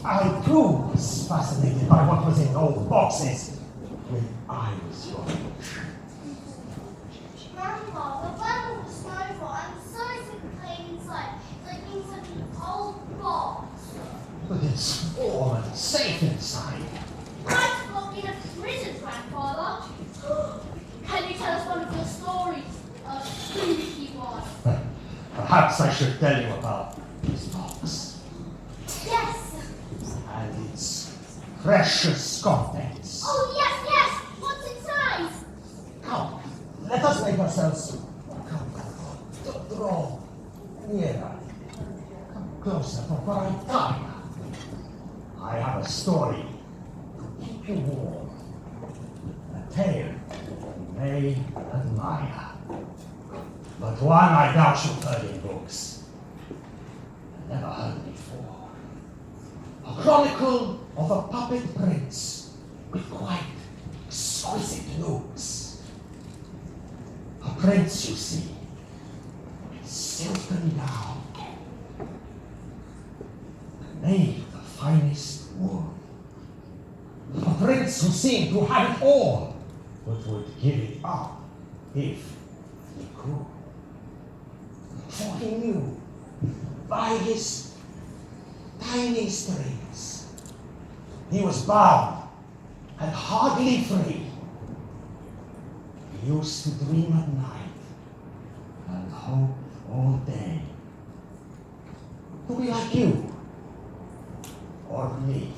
I too was fascinated by what was in old boxes when I was young. Grandpa, the weather was snowfall. I'm so sick of playing inside. It's like being such an old box. But it's warm and safe inside. I've got in a prison, Grandfather. Can you tell us one of your stories? A spooky one. Perhaps I should tell you about this box Yes. and its precious contents. Oh, yes. What's inside? Come, let us make ourselves come. Draw nearer. Come closer for our time. I have a story to keep you warm. A tale you may admire. But one I doubt you've heard in books. I never heard before. A chronicle of a puppet prince with quite exquisite looks. A prince, you see, with silken gown, made of the finest wool. A prince who seemed to have it all, but would give it up if he could. For he knew, by his tiny strings, he was bound and hardly free. He used to dream at night and hope all day to be like you or me.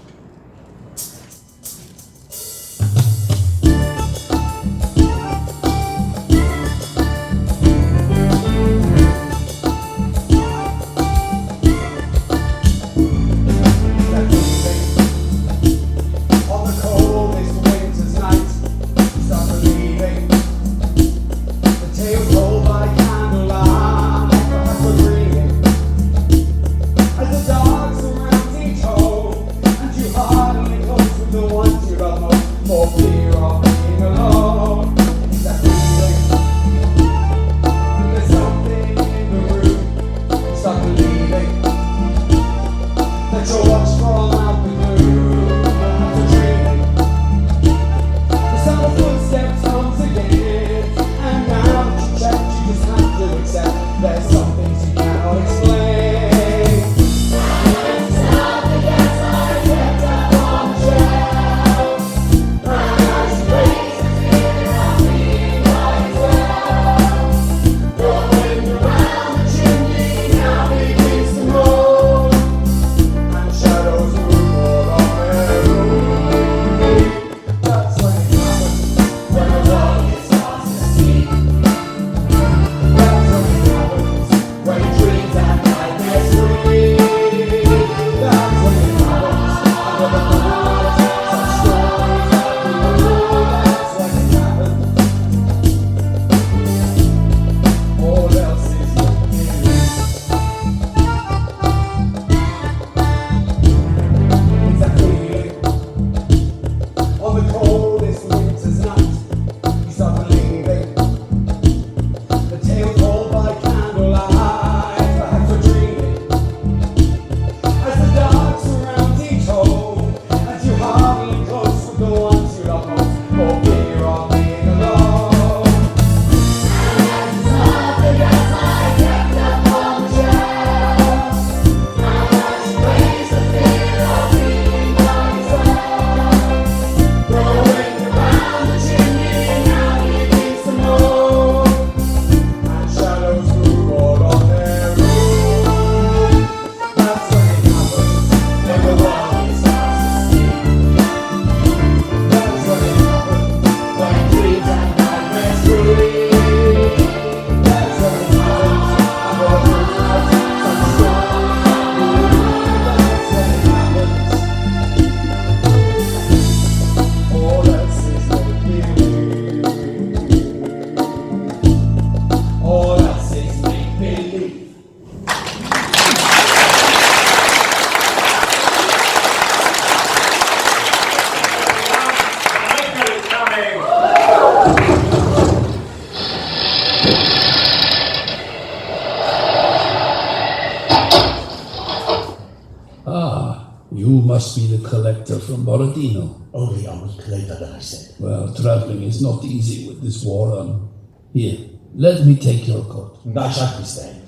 must be the collector from Borodino. Only a week later than I said. Well, traveling is not easy with this war on. Here, let me take your coat. I shan't be staying.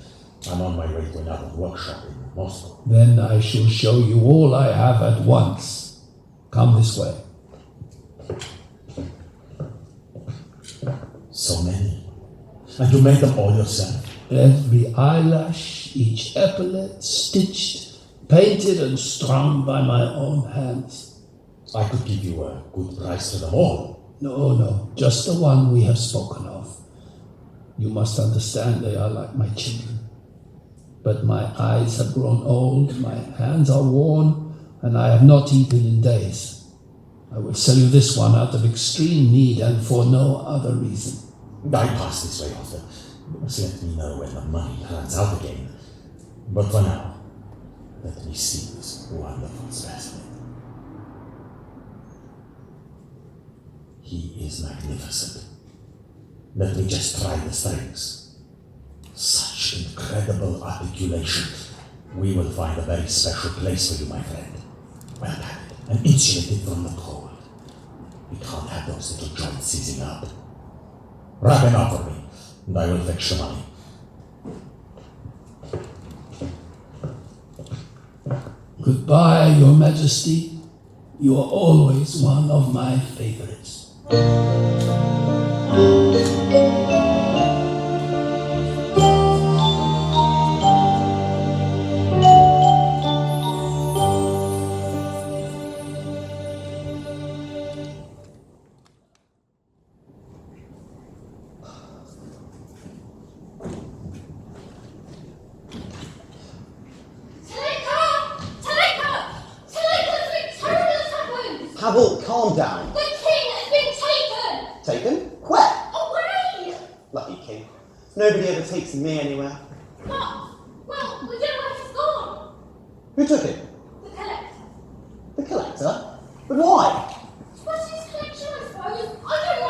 I'm on my way to another workshop in Moscow. Then I shall show you all I have at once. Come this way. So many. And you made them all yourself. Every eyelash, each epaulet, stitched, painted and strung by my own hands. I could give you a good price for them all. No, just the one we have spoken of. You must understand they are like my children. But my eyes have grown old, my hands are worn, and I have not eaten in days. I will sell you this one out of extreme need and for no other reason. I pass this way often. You must let me know when the money runs out again. But for now, let me see this wonderful specimen. He is magnificent. Let me just try the strings. Such incredible articulation. We will find a very special place for you, my friend. Well padded and insulated from the cold. We can't have those little joints seizing up. Wrap him up for me, and I will fetch the money. Goodbye, Your Majesty. You are always one of my favorites. Pavel, calm down. The king has been taken! Taken? Where? Away! Lucky king. Nobody ever takes me anywhere. What? Well, we don't know where he's gone. Who took it? The collector. The collector? But why? What's his collection, I suppose? I don't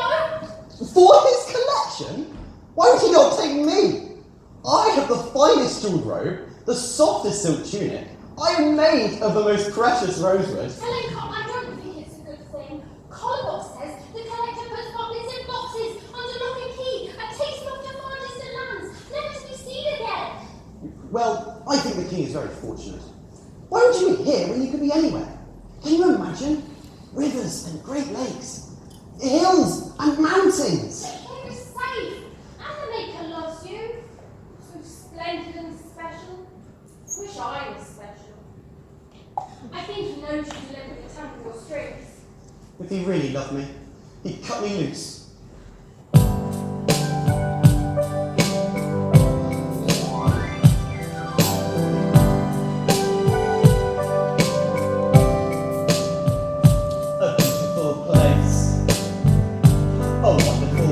know. For his collection? Why would he not take me? I have the finest jeweled robe, the softest silk tunic. I am made of the most precious rosewood. Tolenka, I don't think it's a good thing. Kolobov says the collector puts butlers in boxes under lock and key and takes them off to far distant lands, never to be seen again. Well, I think the king is very fortunate. Why would you be here when you could be anywhere? Can you imagine? Rivers and great lakes, hills and mountains. But here is safe, and the maker loves you. So splendid and special. Wish I was special. I think he knows you deliberately tampered your strings. If he really loved me, he'd cut me loose. A beautiful place. A wonderful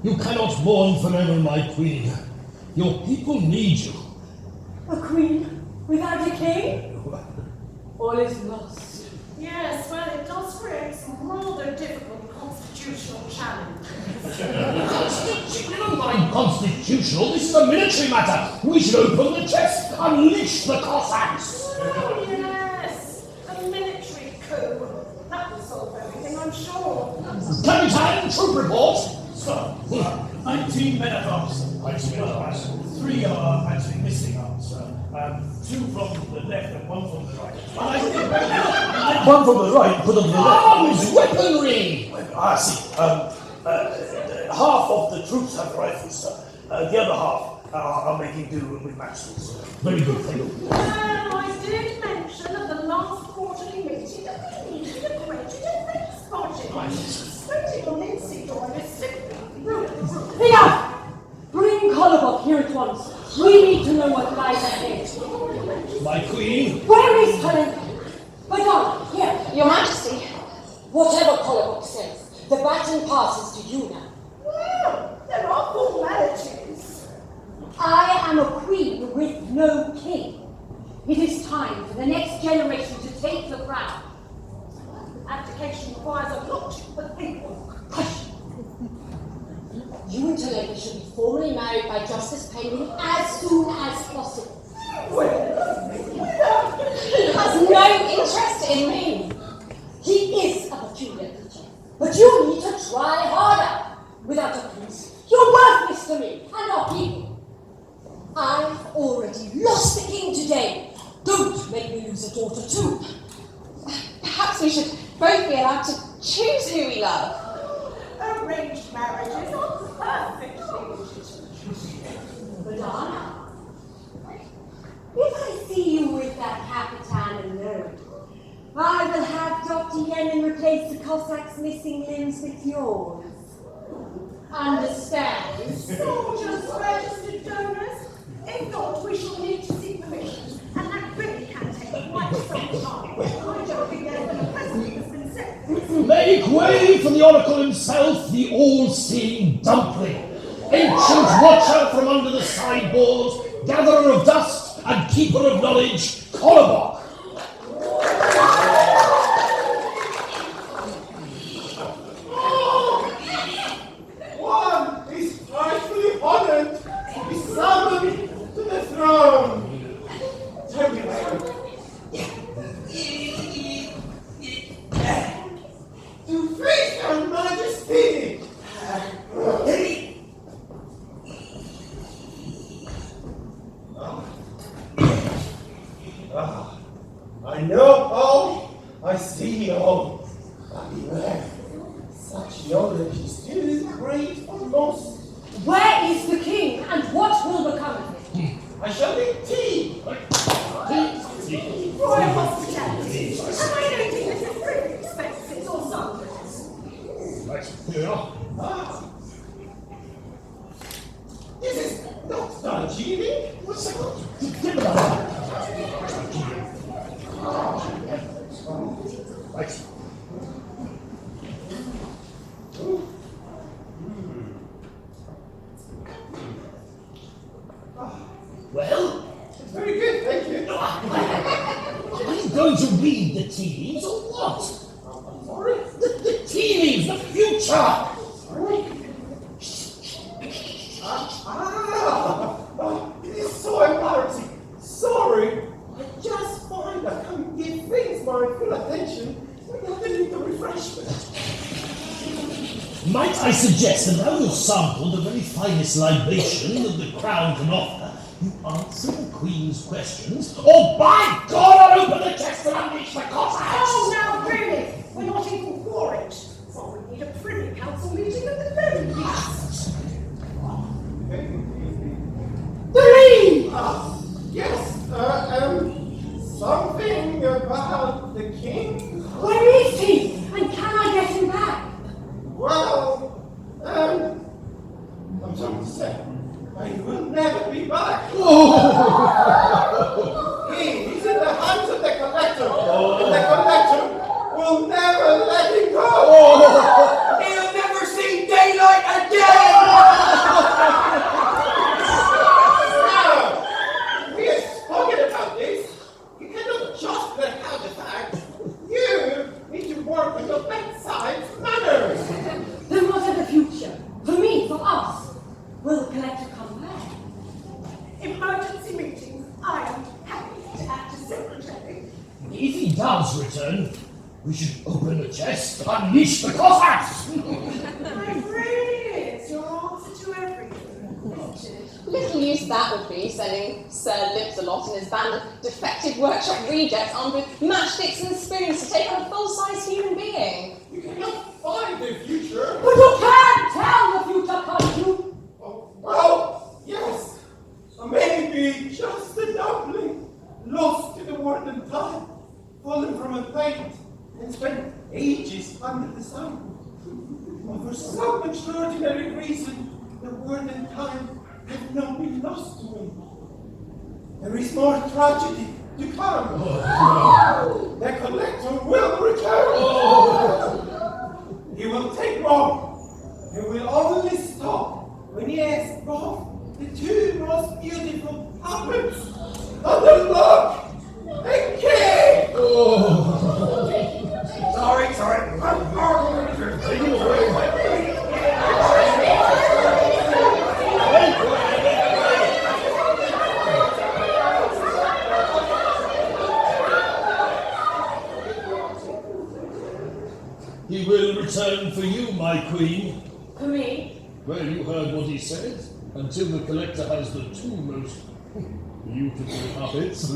You cannot mourn forever, my queen. Your people need you. A queen without a king? All is lost. Yes, well, it does create some rather difficult constitutional challenges. Never mind constitutional, this is a military matter. We should open the chest, unleash the Cossacks. Oh, yes, a military coup. That will solve everything, I'm sure. Captain, troop report. Sir, 19 men at arms. 19 men at arms. 3 are actually missing arms, sir. 2 from the left and 1 from the right. And I think One from the right, put on the left. Arms, weaponry. I see. Half of the troops have rifles, sir. The other half are making do with matchlocks. Very good, thank you. Well, I did mention at the last quarterly meeting that we needed a greater defence budget. Spending on linseed oil is simply ruinous. Enough! Bring Kolobok here at once. We need to know what lies ahead. My queen. Where is Tolenka? Madame, here. Your Majesty. Whatever Kolobok says, the baton passes to you now. Well, there are formalities. I am a queen with no king. It is time for the next generation to take the crown. Abdication requires a lot of paperwork. Hush! You and Tolenka should be formally married by Justice Penguin as soon as possible. He has no interest in me. He is a peculiar creature, but you need to try harder. Without a prince, you're worthless to me and our people. I've already lost the king today. Don't make me lose a daughter too. Perhaps we should both be allowed to choose who we love. Arranged marriages are perfectly legitimate. Madonna, if I see you with that Capitan alone, I will have Dr. Yenin replace the Cossack's missing limbs with yours. Understand? Soldiers, registered donors. If not, we shall need to seek permission, and that really can take quite some time. I don't think the president has been set. Make way for the oracle himself, the all-seeing dumpling. Ancient watcher from under the sideboards, gatherer of dust and keeper of knowledge, Kolobok. One is rightfully honored to be summoned to the throne. Tell me, to face your majesty. I know all, I see all. But beware, such knowledge is too great for most. Where is the king, and what will become of him? I shall need tea. Royal hospitality. And I don't think this is really expensive or something. Right, here we are. Ah. This is not Darjeeling. What's that? Give it up. Right. Well? It's very good, thank you. Are you going to read the tea leaves or what? I'm sorry. The tea leaves, the future! Sorry. It is so embarrassing. Sorry. I just find I can't give things my full attention without a little refreshment. Might I suggest that now you've sampled the very finest libation that the crown can offer, you answer the Queen's questions, or by God, I'll open the chest and unleash the Cossacks! Oh, now really, we're not even for it. So we need a privy council meeting at the very least. Three! Yes, something about the king? Where is he? And can I get him back? Well, I'm sorry to say, I will never be back. He's in the hands of the collector, and the collector will never let him go. He'll never see daylight again! just let out the fact, you need to work on your bedside manners. Then what of the future? For me, for us? Will the collector come back? Emergency meetings, I am happy to act as secretary. If he does return, we should open the chest, unleash the Cossacks! It really is your answer to everything, isn't it? Little use that would be, sending Sir Lips-a-Lot and his band of defective workshop rejects armed with matchsticks and spoons to take on a full-size human being. You cannot find the future. But you can't tell the future, can't you? Oh, well, yes. Maybe just a dumpling, lost to the warden time, fallen from a plate, and spent ages under the sun. But for some extraordinary reason, the word and time have not been lost to me. There is more tragedy to come. The collector will return. He will take more. He will only stop when he has brought the two most beautiful puppets on the look and key. Sorry. He will return for you, my queen. For me? Well, you heard what he said. Until the collector has the two most beautiful puppets. Oh,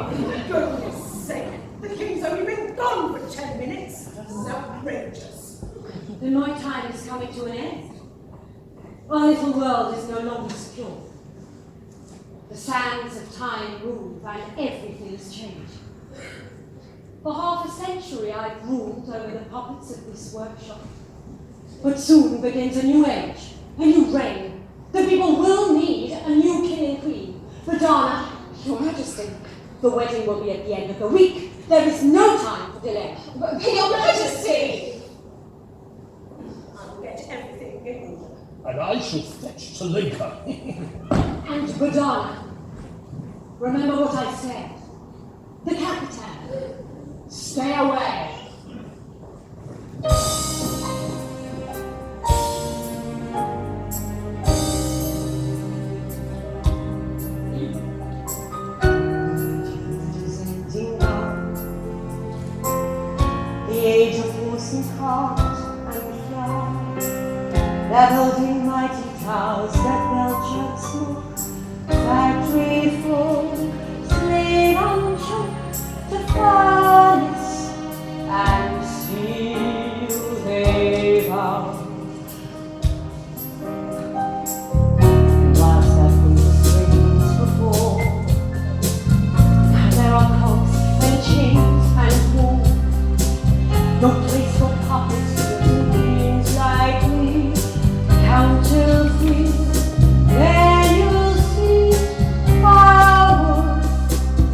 for goodness sake, the king's only been gone for 10 minutes. It's outrageous. Then my time is coming to an end. Our little world is no longer secure. The sands of time rule and everything has changed. For half a century I've ruled over the puppets of this workshop. But soon begins a new age, a new reign. The people will need a new king and queen. Madonna, Your Majesty. the wedding will be at the end of the week. There is no time for delay. But Your Majesty! I'll get everything in order. And I shall fetch Tolenka. And Madonna, remember what I said. The Capitan, stay away. The age of horse and cart and fly, they're building mighty towers that belch out smoke, factory full, slave on choke, to furnace and steel they vow. And whilst I've been the springs before, now there are cogs and chains and walls. No place for puppets with beings like me, counterfeit. Then you'll see power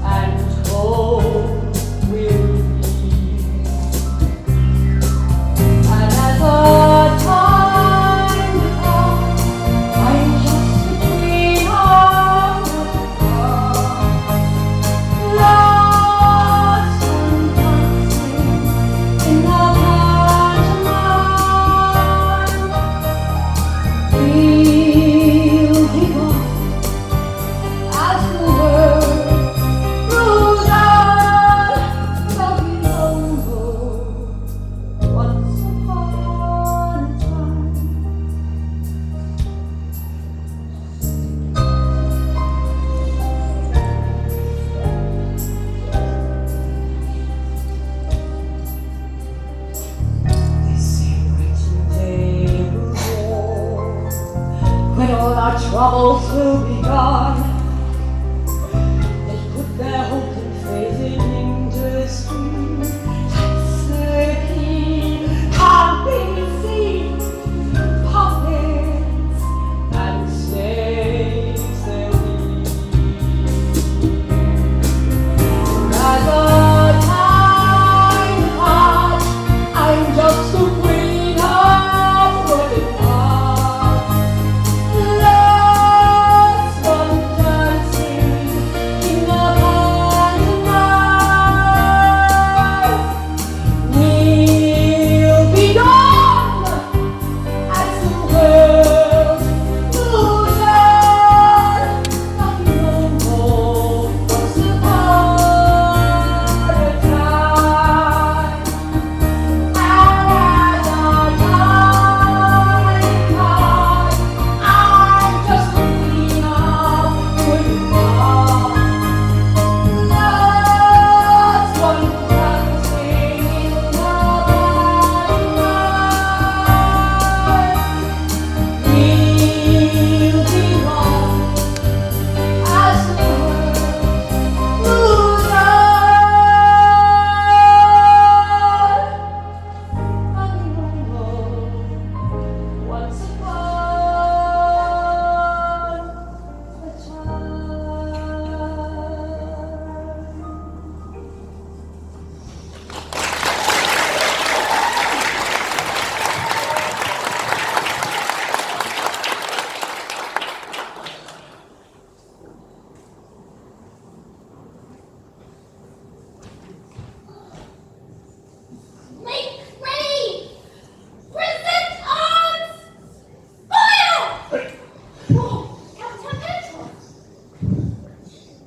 and hope will be. And as the time comes, I'm just a queen of the heart, lost and dancing in the pantomime. We'll give up as the world grows on, loving over once upon a time. This written day will dawn, when all our troubles will be gone. They put their hope and faith in industry. That's the key. Can't be seen. Puppets and slaves they'll be. As the time passes, I'm just a queen of broken hearts, lost one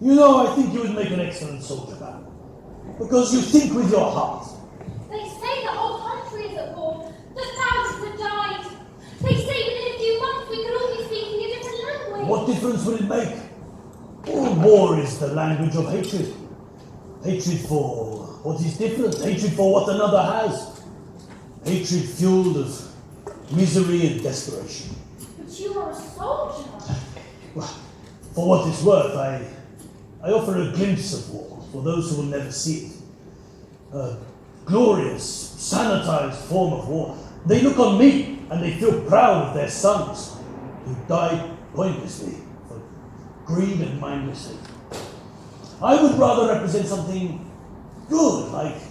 You know, I think you would make an excellent soldier, man. Because you think with your heart. They say the whole country is at war. The thousands have died. They say within a few months we could all be speaking a different language. What difference would it make? All war is the language of hatred. Hatred for what is different. Hatred for what another has. Hatred fueled of misery and desperation. But you are a soldier. Well, for what it's worth, I offer a glimpse of war for those who will never see it. A glorious, sanitized form of war. They look on me and they feel proud of their sons who died pointlessly for greed and mindlessly. I would rather represent something good, like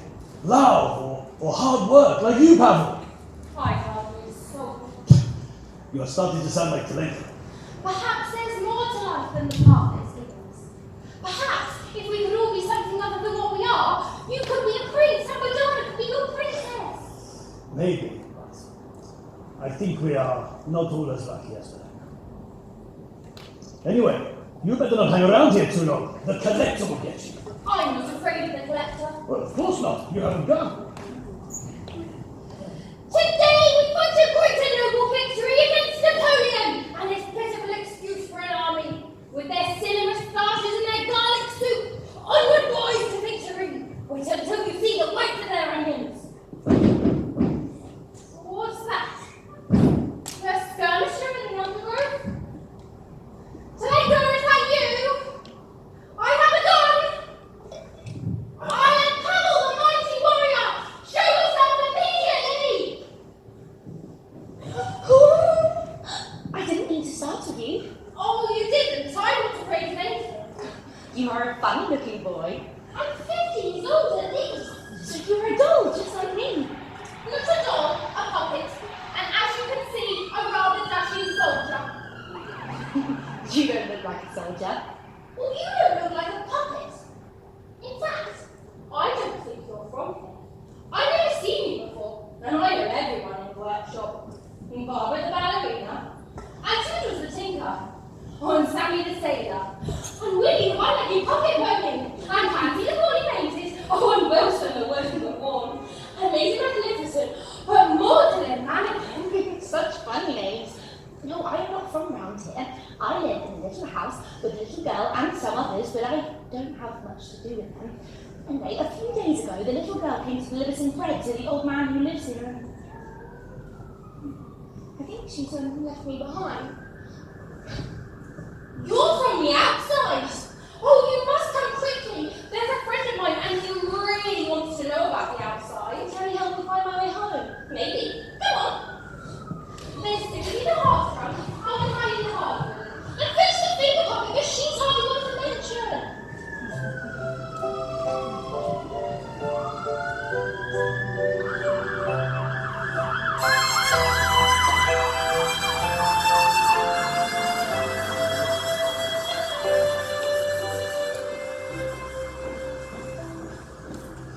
love or hard work, like you, Pavel. I hardly a soldier. You are starting to sound like Tolenka. Perhaps there's more to life than the path it's given us. Perhaps if we could all be something other than what we are, you could be a prince and Madonna could be your princess. Maybe, but I think we are not all as lucky as Tolenka. Anyway, you better not hang around here too long. The collector will get you. I'm not afraid of the collector. Well, of course not. You have a gun. Today we fight a great and noble victory against Napoleon and his pitiful excuse for an army. With their silly moustaches and their garlic soup, onward boys to victory. Wait until you see the whites of their onions. What's that? A skirmisher in the undergrowth? Tolenka, is that you? I have a gun! I am Pavel, the mighty warrior! Show yourself immediately! I didn't mean to startle you. Oh, you didn't. I'm not afraid of anything. You are a funny-looking boy. I'm 50 years old at least. So you're a doll, just like me. Not a doll, a puppet. And as you can see, a rather dashing soldier. You don't look like a soldier. Well, you don't look like a puppet. In fact, I don't think you're from here. I've never seen you before, and I know everyone in the workshop. And Barbara the ballerina, and Toodles the tinker, and Sammy the sailor, and Willie the one-legged puppet woman, and Pansy the poorly painted, and Wilson the working but worn, and Lady Magnificent, but more to their mannequin. Such funny names. No, I am not from round here. I live in a little house with a little girl and some others, but I don't have much to do with them. Anyway, a few days ago, the little girl came to deliver some bread to the old man who lives here. I think she's left me behind. You're from the outside! Oh, you must come quickly! There's a friend of mine and he really wants to know about the outside. Can he help me find my way home? Maybe. Go on! There's Susie the heart trunk, I'll hide in the hardwood. And fix the finger pocket because she's hardly one to mention.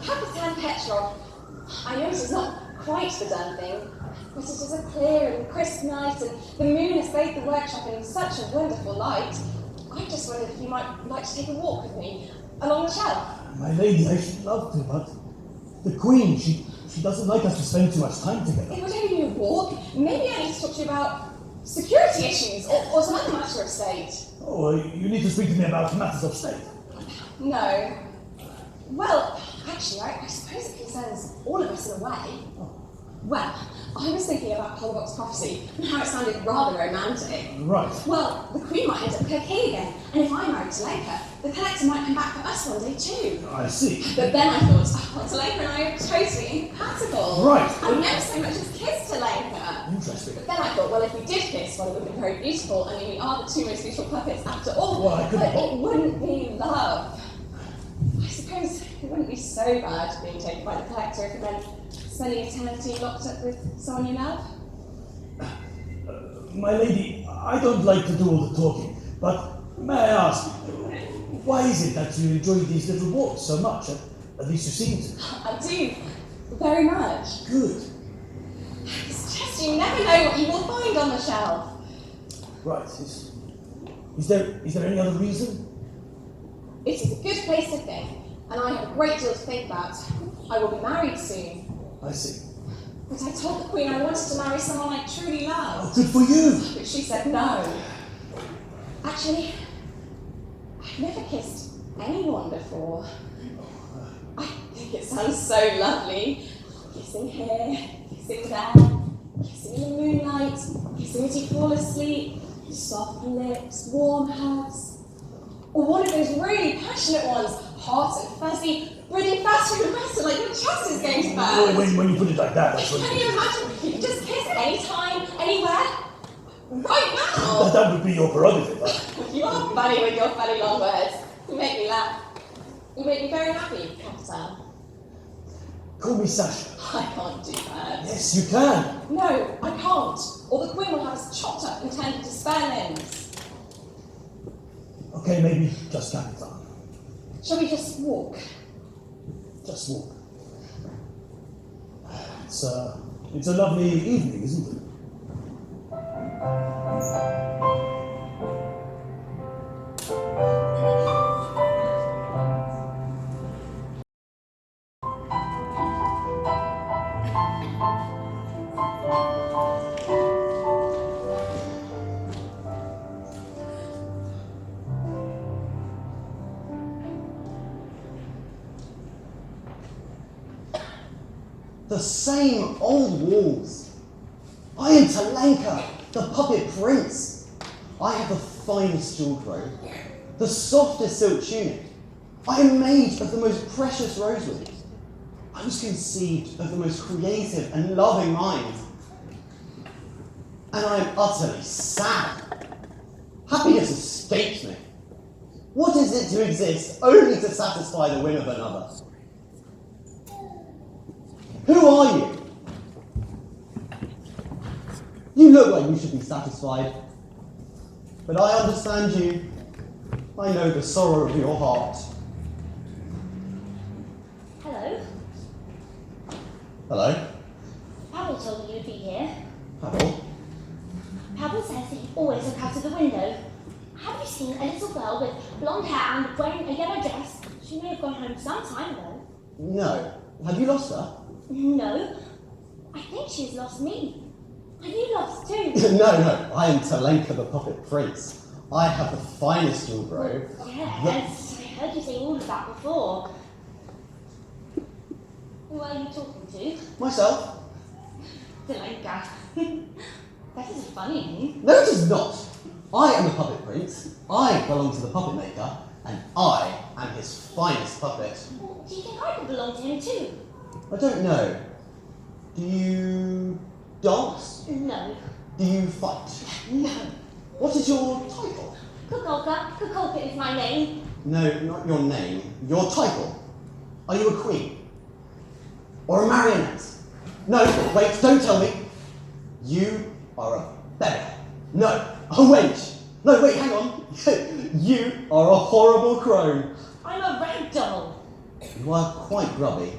Kapitan Petrov. I know this is not quite the done thing, but it is a clear and crisp night, and the moon has bathed the workshop in such a wonderful light. I just wondered if you might like to take a walk with me along the shelf. My lady, I should love to, but the Queen, she doesn't like us to spend too much time together. It would only be a walk. Maybe I need to talk to you about security issues or some other matter of state. Oh, you need to speak to me about matters of state. No. Well, actually, I suppose it concerns all of us in a way. Well, I was thinking about Holbrook's prophecy and how it sounded rather romantic. Right. Well, the Queen might end up her king again, and if I married Tolenka, the collector might come back for us one day too. I see. But then I thought, well, Tolenka and I are totally incompatible. Right. I've never so much as kissed Tolenka. Interesting. But then I thought, well, if we did kiss, well, it would have been very beautiful. I mean, we are the two most beautiful puppets after all. Well, I couldn't- But it wouldn't be love. I suppose it wouldn't be so bad being taken by the collector if it meant spending eternity locked up with someone you love. My lady, I don't like to do all the talking, but may I ask, why is it that you enjoy these little walks so much? At least you seem to. I do, very much. Good. It's just you never know what you will find on the shelf. Right. Is there any other reason? It is a good place to think, and I have a great deal to think about. I will be married soon. I see. But I told the Queen I wanted to marry someone I truly loved. Good for you. But she said no. Actually, I've never kissed anyone before. I think it sounds so lovely. Kissing here, kissing there, kissing in the moonlight, kissing as you fall asleep, soft lips, warm hugs. Or one of those really passionate ones, hot and fuzzy, breathing faster and faster like your chest is going to burst. When you put it like that, that's what Can you imagine? You could just kiss anytime, anywhere, right now. That would be your prerogative. You are funny with your funny long words. You make me laugh. You make me very happy, Captain. Call me Sasha. I can't do that. Yes, you can. No, I can't. Or the Queen will have us chopped up and turned into spare limbs. Okay, maybe just Captain. Shall we just walk? Just walk. It's a lovely evening, isn't it? The same old walls. I am Tolenka, the puppet prince. I have the finest jewelled robe, the softest silk tunic. I am made of the most precious rosewood. I was conceived of the most creative and loving mind. And I am utterly sad. Happiness escapes me. What is it to exist only to satisfy the whim of another? Who are you? You look like you should be satisfied. But I understand you. I know the sorrow of your heart. Hello. Hello? Pavel told me you'd be here. Pavel? Pavel says that you always look out of the window. Have you seen a little girl with blonde hair and wearing a yellow dress? She may have gone home some time ago. No. Have you lost her? No. I think she's lost me. Are you lost too? No. I am Tolenka the puppet prince. I have the finest jewelled robe. Yes, I heard you say all of that before. Who are you talking to? Myself? Tolenka. That is a funny name. No, it is not. I am the puppet prince. I belong to the puppet maker, and I am his finest puppet. Well, do you think I could belong to him too? I don't know. Do you dance? No. Do you fight? No. What is your title? Kukolka. Kukolka is my name. No, not your name. Your title. Are you a queen? Or a marionette? No, wait, don't tell me. You are a beggar. No, a wench. No, wait, hang on. You are a horrible crone. I'm a rag doll. You are quite grubby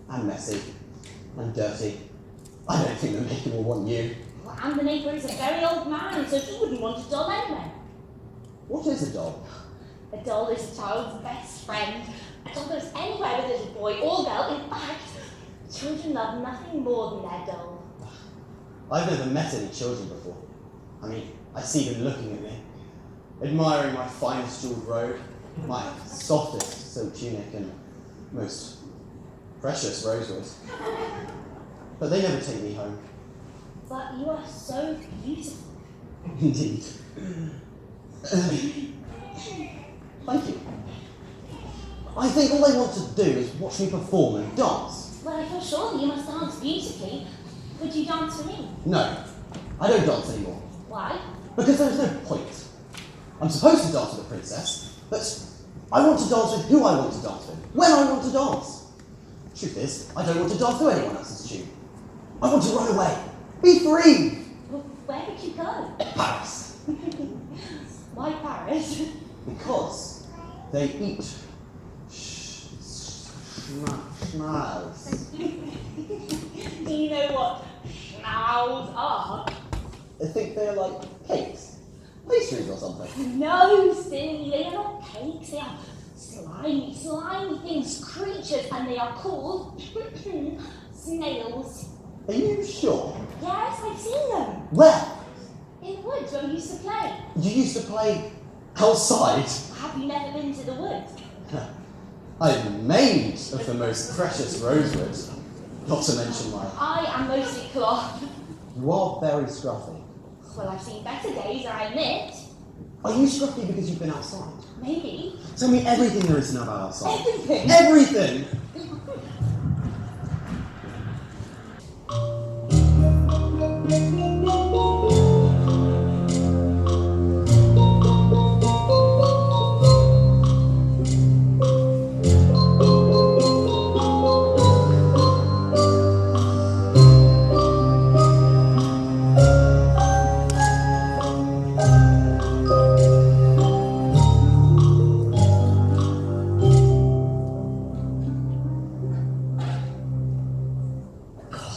and messy and dirty. I don't think the maker will want you. Well, and the neighbour is a very old man, so he wouldn't want a doll anyway. What is a doll? A doll is a child's best friend. A doll goes anywhere with a little boy or girl. In fact, children love nothing more than their doll. I've never met any children before. I mean, I see them looking at me, admiring my finest jewelled robe, my softest silk tunic, and most precious rosewood. But they never take me home. But you are so beautiful. Indeed. Thank you. I think all they want to do is watch me perform and dance. Well, I feel sure that you must dance beautifully. Would you dance for me? No, I don't dance anymore. Why? Because there's no point. I'm supposed to dance with a princess, but I want to dance with who I want to dance with, when I want to dance. Truth is, I don't want to dance to anyone else's tune. I want to run away. Be free. Well, where would you go? Paris. Why Paris? Because they eat schnauz. Do you know what schnauz are? I think they're like cakes. Pastries or something. No, silly, they are not cakes, they are Slimy, slimy things, creatures, and they are called snails. Are you sure? Yes, I've seen them. Where? In the woods where we used to play. You used to play outside? Have you never been to the woods? I'm made of the most precious rosewood, not to mention my... I am mostly cloth. You are very scruffy. Well, I've seen better days, I admit. Are you scruffy because you've been outside? Maybe. Tell me everything there is to know about outside. Everything? Everything!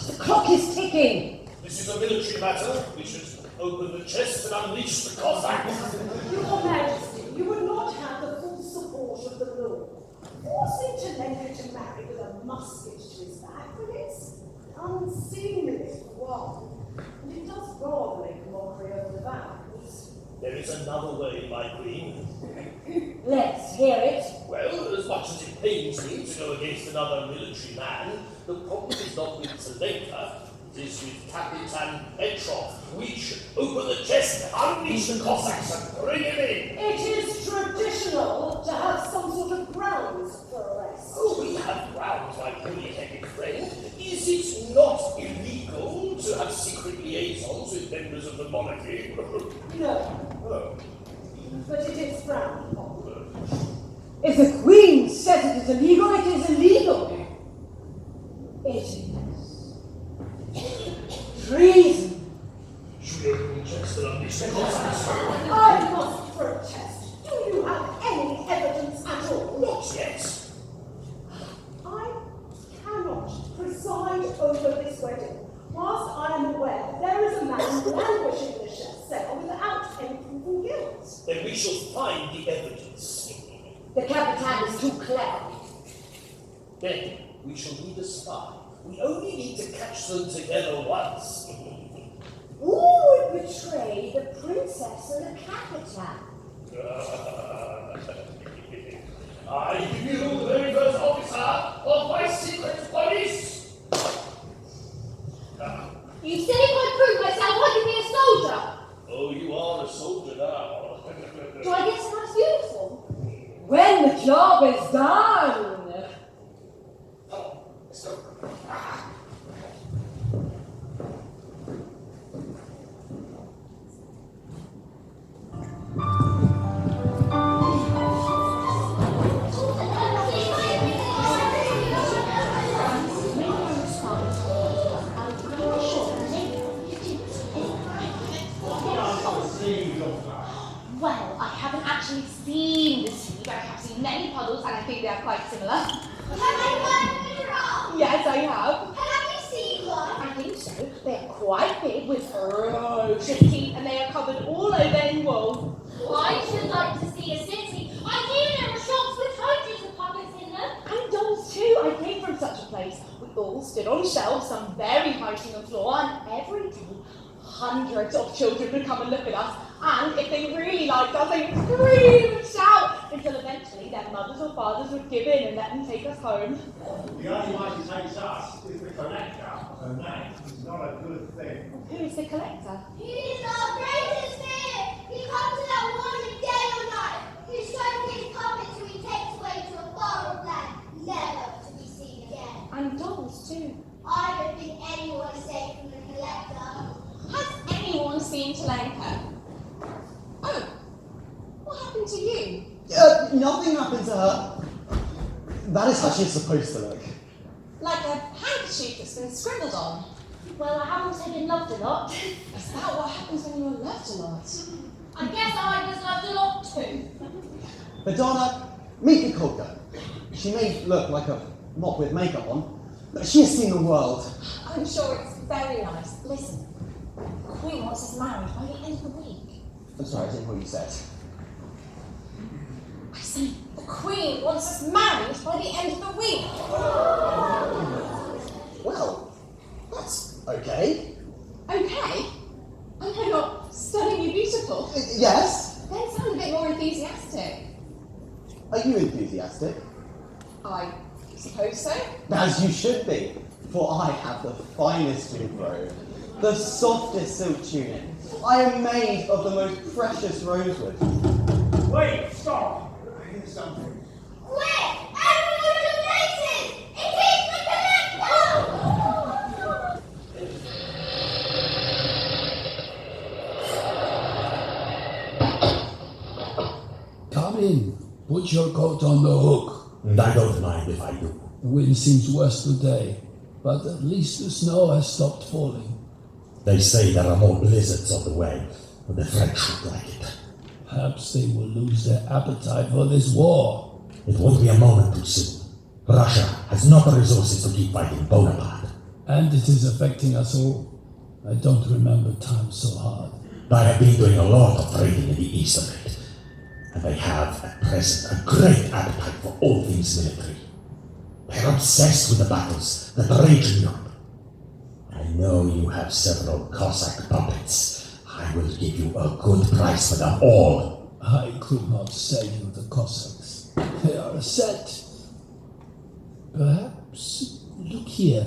The clock is ticking. This is a military matter. We should open the chest and unleash the Cossacks. Your Majesty, you would not have the full support of the law. Forcing Tolenka to marry with a musket to his back, well, it's unseemly for one. And it does rather make mockery of the vows. There is another way, my queen. Let's hear it. Well, as much as it pains me to go against another military man, the problem is not with Tolenka, it is with Kapitan Petrov. We should open the chest, unleash the Cossacks, and bring him in. It is traditional to have some sort of grounds for arrest. Oh, we have grounds, my bully-headed friend. Is it not illegal to have secret liaisons with members of the monarchy? No, Oh. but it is frowned upon. If the Queen says it is illegal, it is illegal. It is treason. Should we open the chest and unleash the Cossacks? I must protest. Do you have any evidence at all? Not yet. I cannot preside over this wedding whilst I am aware that there is a man languishing in a chef cell without any proof of guilt. Then we shall find the evidence. The Capitan is too clever. Then we shall need a spy. We only need to catch them together once. Who would betray the Princess and the Capitan? I give you the very first officer of my secret police. You said if I prove myself, I could be a soldier. Oh, you are a soldier now. Do I get some nice uniform? When the job is done. Let's go. Well, I haven't actually seen the sea, but I have seen many puddles, and I think they are quite similar. Have I been wrong? Yes, I have. And have you seen one? I think so. They're quite big with ferocious teeth, and they are covered all over in wool. I should like to see a city. I hear there are shops with hundreds of puppets in them. And dolls too. I came from such a place. We all stood on shelves, some very high to the floor, and every day hundreds of children would come and look at us, and if they really liked us, they would scream and shout, until eventually their mothers or fathers would give in and let them take us home. The only way to take us is the collector, and that is not a good thing. Who is the collector? He is our greatest fear. He comes in our warning day or night. He shows his puppets who he takes away to a far-off land, never to be seen again. And dolls too. I don't think anyone is safe from the collector. Has anyone seen Tolenka? Oh, what happened to you? Nothing happened to her. That is how she's supposed to look. Like a handkerchief that's been scribbled on. Well, I haven't said been loved a lot. Is that what happens when you're loved a lot? I guess I was loved a lot too. Madonna, meet the cook. She may look like a mop with makeup on, but she has seen the world. I'm sure it's very nice. Listen, the Queen wants us married by the end of the week. I'm sorry, I didn't hear what you said. I see the Queen wants us married by the end of the week. Well, that's okay. Okay? Am I not stunningly beautiful? Yes. Then sound a bit more enthusiastic. Are you enthusiastic? I suppose so. As you should be, for I have the finest robe, the softest silk tunic. I am made of the most precious rosewood. Wait, stop! I hear something. Quick! Everyone to places! It is the collector! Come in. Put your coat on the hook. And I don't mind if I do. The wind seems worse today, but at least the snow has stopped falling. They say there are more blizzards on the way, but the French should like it. Perhaps they will lose their appetite for this war. It won't be a moment too soon. Russia has not the resources to keep fighting Bonaparte. And it is affecting us all. I don't remember times so hard. I have been doing a lot of trading in the east of it, and they have at present a great appetite for all things military. They're obsessed with the battles that rage in Europe. I know you have several Cossack puppets. I will give you a good price for them all. I could not sell you the Cossacks. They are a set. Perhaps, look here,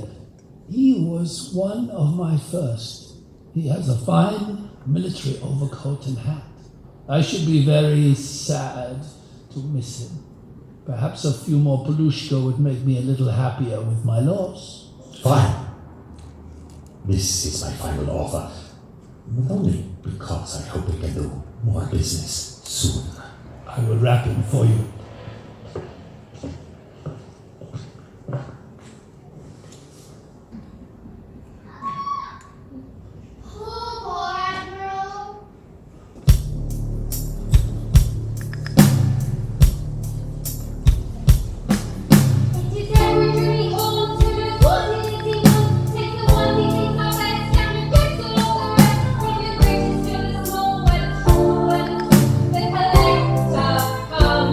he was one of my first. He has a fine military overcoat and hat. I should be very sad to miss him. Perhaps a few more Pelushka would make me a little happier with my loss. Fine. This is my final offer, but only because I hope we can do more business soon. I will wrap him for you. Poor Admiral. It is every journey home to the continent eagle. Take the one thing in my west and get to all the rest. From your gracious to the small and true and the collector come.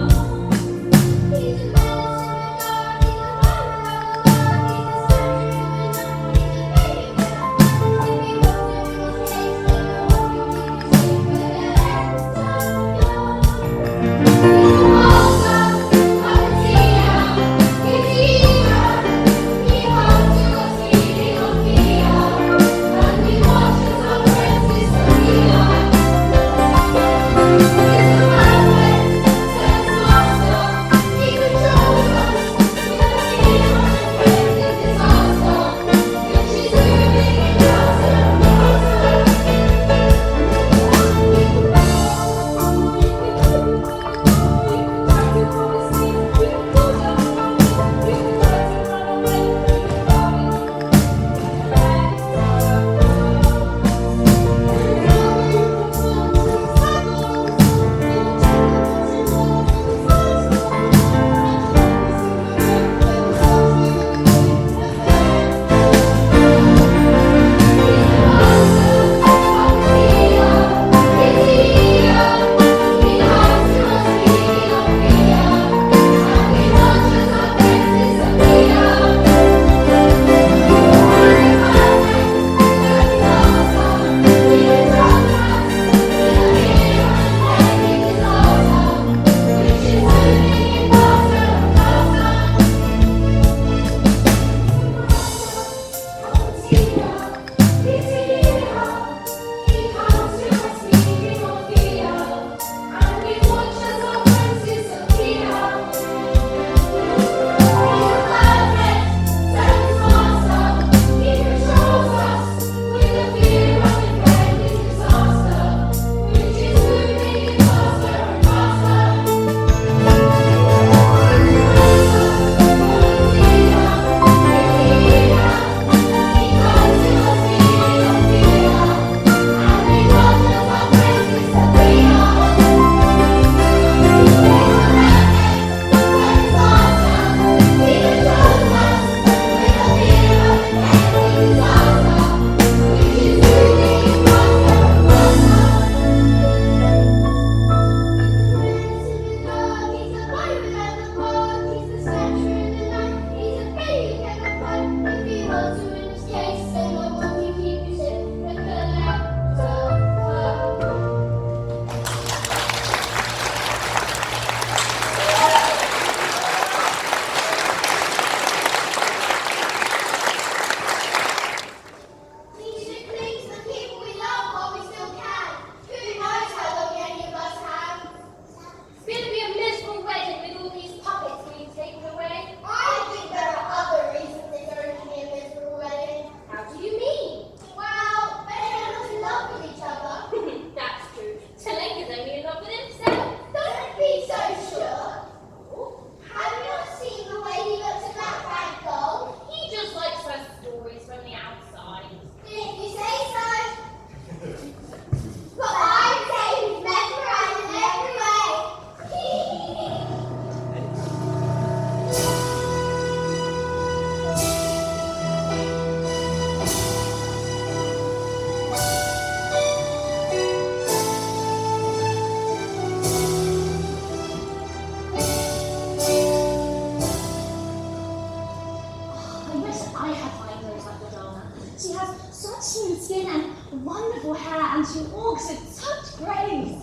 wish I had fine clothes like Madonna. She has such smooth skin and wonderful hair, and she walks with such grace.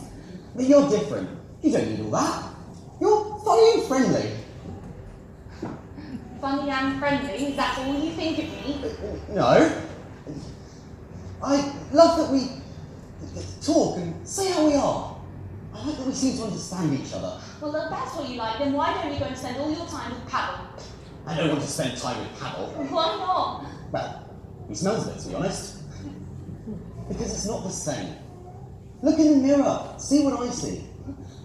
But you're different. You don't need all that. You're funny and friendly. Funny and friendly, is that all you think of me? No. I love that we talk and say how we are. I like that we seem to understand each other. Well, if that's what you like, then why don't you go and spend all your time with Paddle? I don't want to spend time with Paddle. Why not? Well, he smells a bit, to be honest. Because it's not the same. Look in the mirror. See what I see.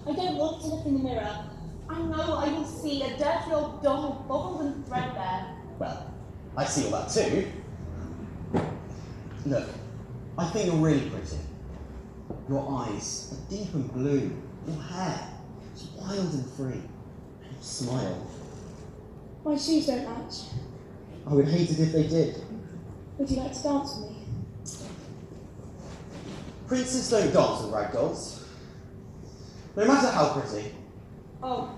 I don't want to look in the mirror. I know I will see a dirty old doll bobbled and threadbare. Well, I see all that too. Look, I think you're really pretty. Your eyes are deep and blue. Your hair is wild and free. And your smile. My shoes don't match. I would hate it if they did. Would you like to dance with me? Princes don't dance with rag dolls. No matter how pretty. Oh.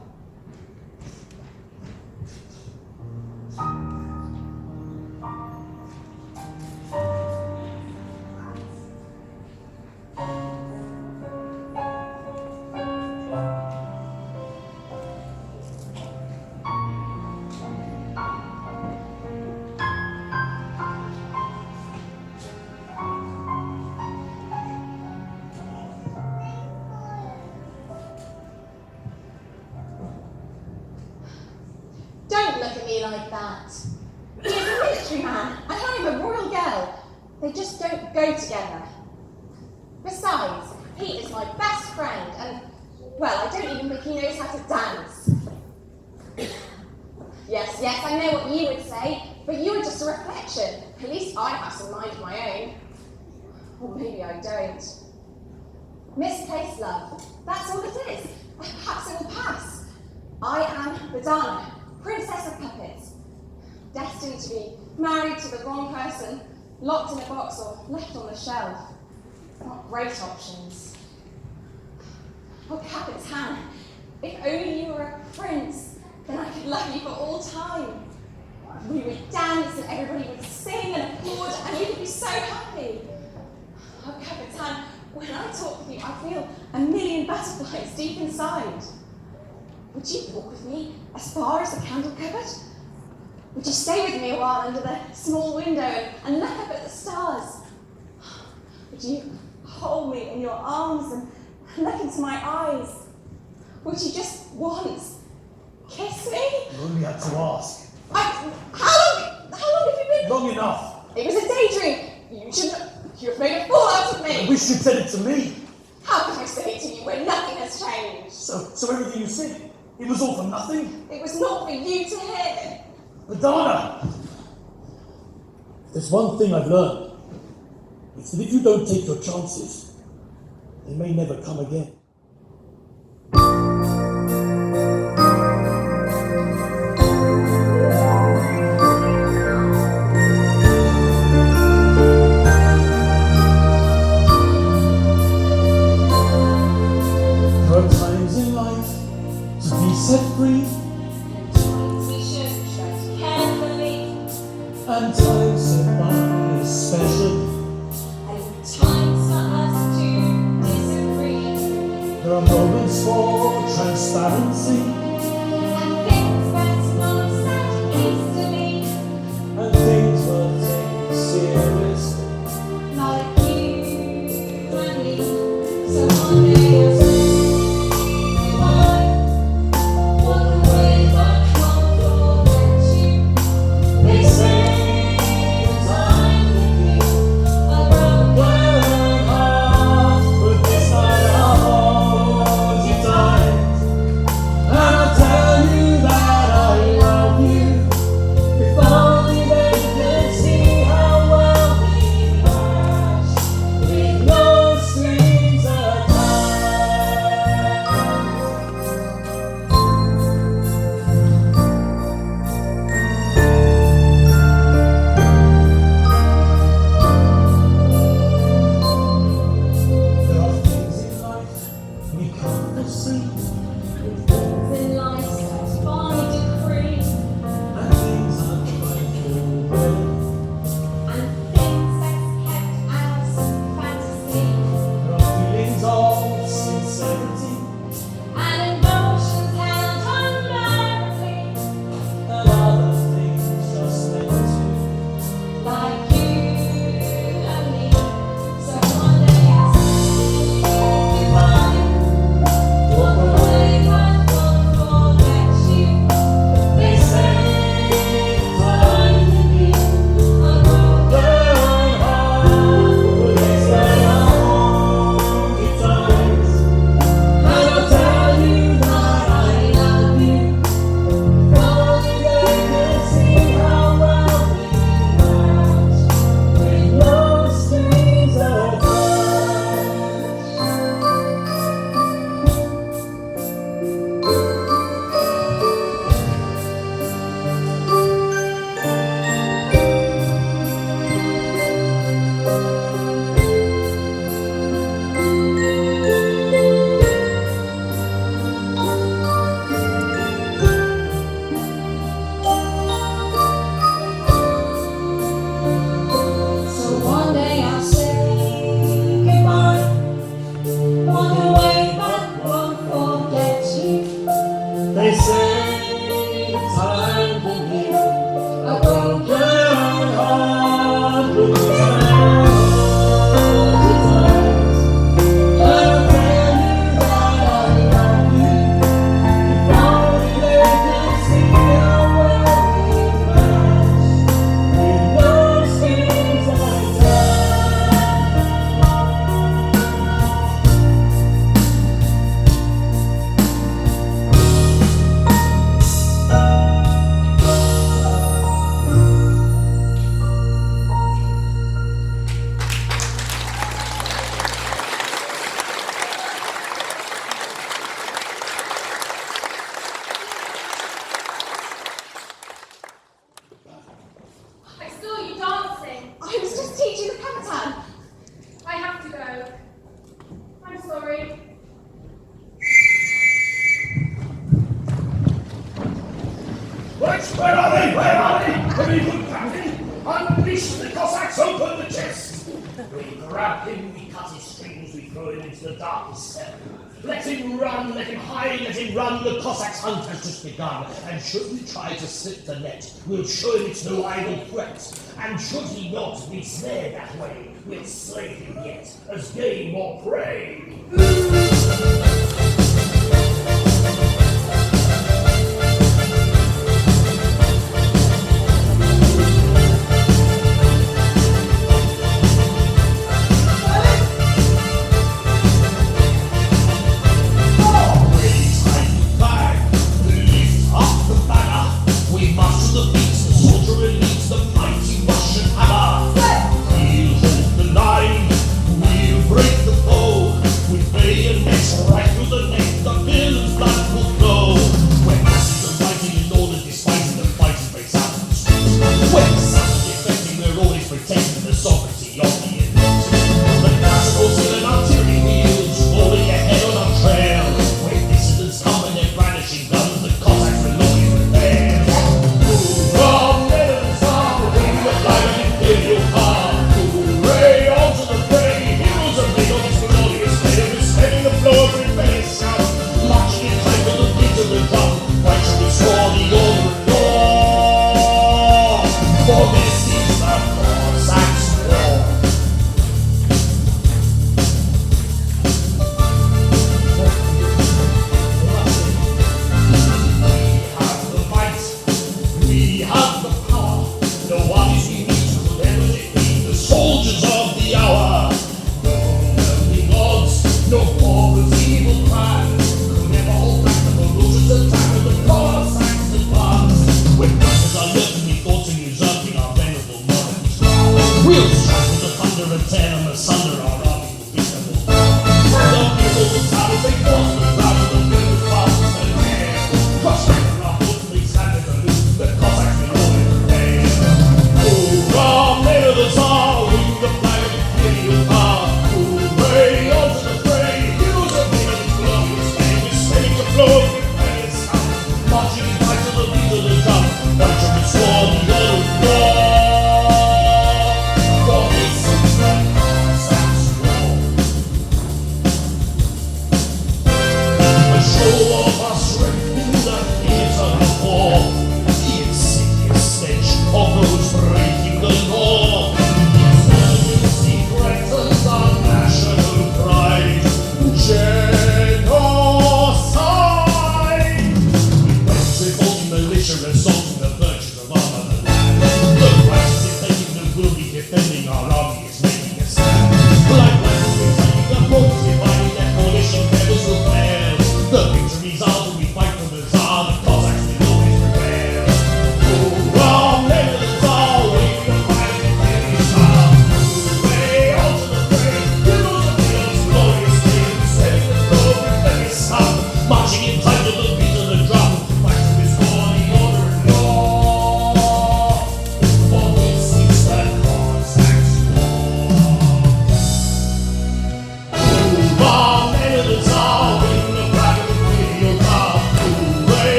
Don't look at me like that. He's a military man, and I'm a royal girl. They just don't go together. Besides, he is my best friend, and, well, I don't even think he knows how to dance. Yes, I know what you would say, but you are just a reflection. At least I have some mind of my own. Or maybe I don't. Misplaced love. That's all it is. Perhaps it will pass. I am Badana, Princess of Puppets, destined to be married to the wrong person, locked in a box or left on the shelf. Not great options. Oh, Capitan, if only you were a prince, then I could love you for all time. We would dance and everybody would sing and applaud and you would be so happy. Oh, Capitan, when I talk with you, I feel a million butterflies deep inside. Would you walk with me as far as the candle cupboard? Would you stay with me a while under the small window and look up at the stars? Would you hold me in your arms and look into my eyes? Would you just once kiss me? You only had to ask. How long have you been? Long enough. It was a daydream. You have made a fool out of me. I wish you'd said it to me. How can I say it to you when nothing has changed? So everything you said, it was all for nothing? It was not for you to hear. Madonna! There's one thing I've learned. It's that if you don't take your chances, they may never come again. There are times in life to be set free, We should tread carefully, and times that might be special. and times for us to disagree, There are moments for transparency, and things that not said easily, and things we'll take seriously. like you and me. So one day I'll say goodbye, walk away, but can't forget you. They say the time with you, I broke Well, heart, but this night I'll hold you tight, and grab him, we cut his strings, we throw him into the darkest cell. Let him run, let him hide, let him run, the Cossack's hunt has just begun. And should we try to slip the net, we'll show him it's no idle threat. And should he not be snared that way, we'll slay him yet, as game or prey.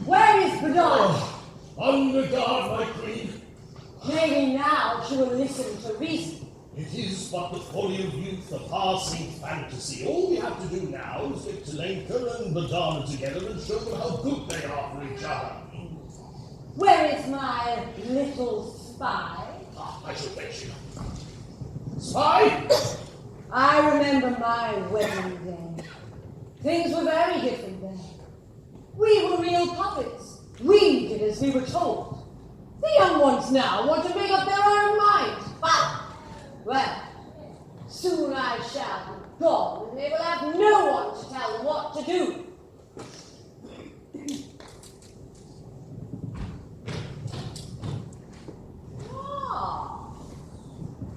Where is Madonna? Under guard, my queen. Maybe now she will listen to reason. It is but the folly of youth, a passing fantasy. All we have to do now is get Tolenka and Madonna together and show them how good they are for each other. Where is my little spy? Ah, I shall fetch you. Spy! I remember my wedding day. Things were very different then. We were real puppets. We did as we were told. The young ones now want to make up their own minds. Well, soon I shall be gone, and they will have no one to tell them what to do.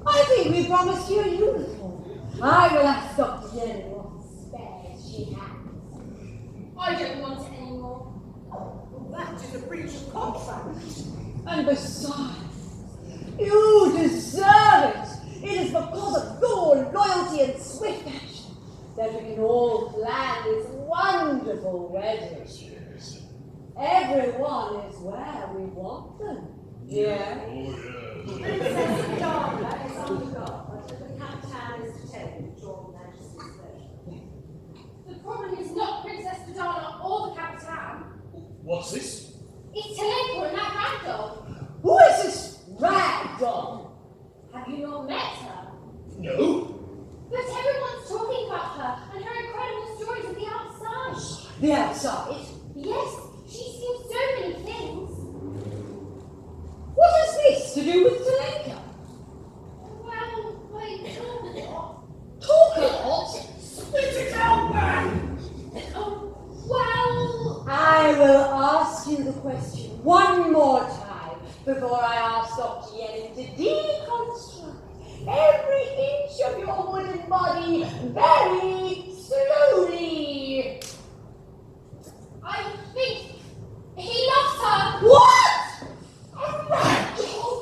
I think we promised you a uniform. I will ask Dr. Jenny what spares she has. I don't want it anymore. Well, that is a breach of contract. And besides, you deserve it. It is because of your loyalty and swift action that we can all plan this wonderful wedding. Everyone is where we want them. Yeah. Princess Diana is under guard, and the captain is to tell you, Your Majesty's pleasure. The problem is not Princess Diana or the Capitan. What's this? It's Tolenka and that ragdoll. Who is this ragdoll? Have you not met her? No. But everyone's talking about her and her incredible stories of the outside. The outside? Yes, she's seen so many things. What has this to do with Tolenka? Well, I talk a lot. Talk a lot? Spit it out, man! Oh, well, I will ask you the question one more time before I ask Dr. Yenin to deconstruct every inch of your wooden body very slowly. I think he loves her. What? A ragdoll?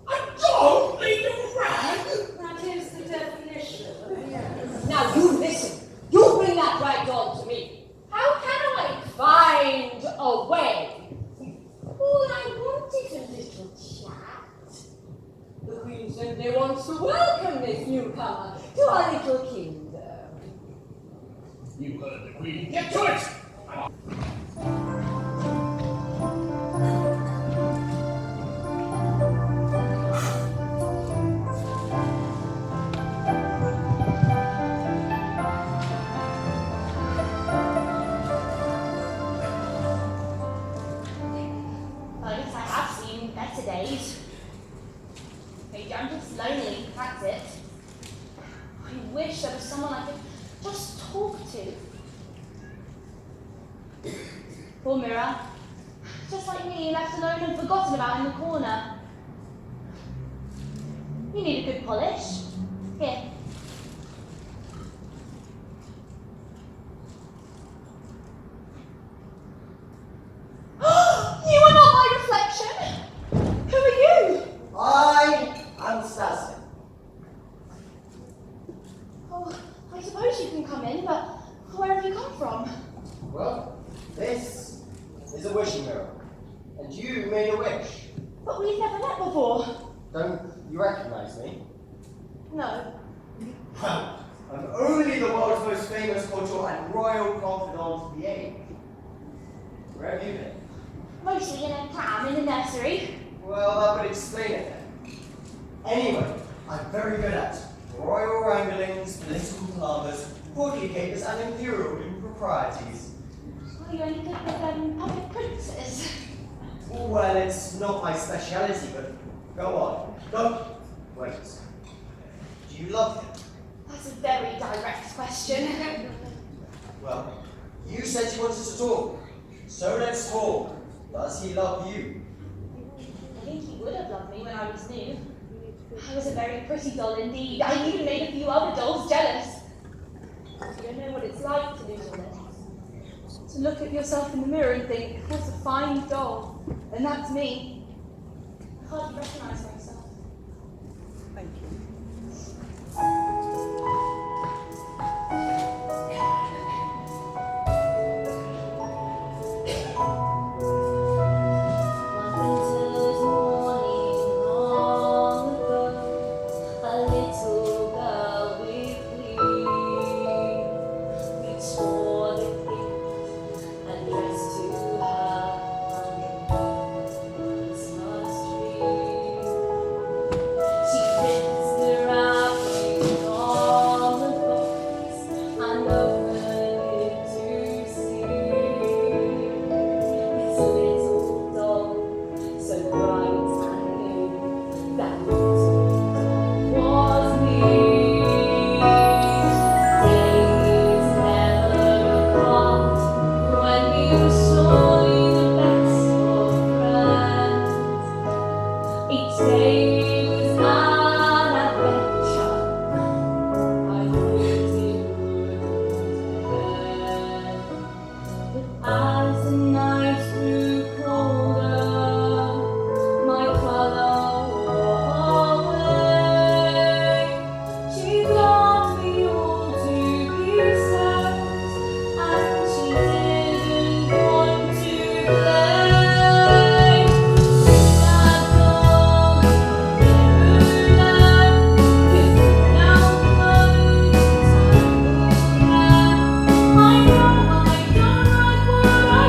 A doll made of rag? That is the definition. Yes. Now you listen. You bring that ragdoll to me. How can I? Find a way. All I want is a little chat. The Queen simply wants to welcome this newcomer to our little kingdom. You heard the Queen. Get to it! I guess I have seen better days. Maybe I'm just lonely, that's it. I wish there was someone I could just talk to. Poor Mirror. Just like me, left alone and forgotten about in the corner. You need a good polish. Here. You are not my reflection! Who are you? I am Stasia. Oh, I suppose you can come in, but where have you come from? Well, this is a wishing mirror, and you made a wish. But we've never met before. Don't you recognize me? No. Well, I'm only the world's most famous courtier and royal confidant of the age. Where have you been? Mostly in a pram in the nursery. Well, that would explain it then. Anyway, I'm very good at royal wranglings, political palavers, courtly capers, and imperial improprieties. Are you only good with puppet princes? Well, it's not my speciality, but go on. Don't wait. Do you love him? That's a very direct question. Well, you said you wanted to talk, so let's talk. Does he love you? I think he would have loved me when I was new. I was a very pretty doll indeed. I even made a few other dolls jealous. You don't know what it's like to lose all this. To look at yourself in the mirror and think, what a fine doll. And that's me. I hardly recognise myself. Thank you. One winter's morning long ago, a little girl with glee reached for the gift addressed to her under the Christmas tree. As the nights grew colder, my colour wore away. She got me all to pieces, and she didn't want to play. That dog ruler, with now clothes and tangled hair. I know I don't like what I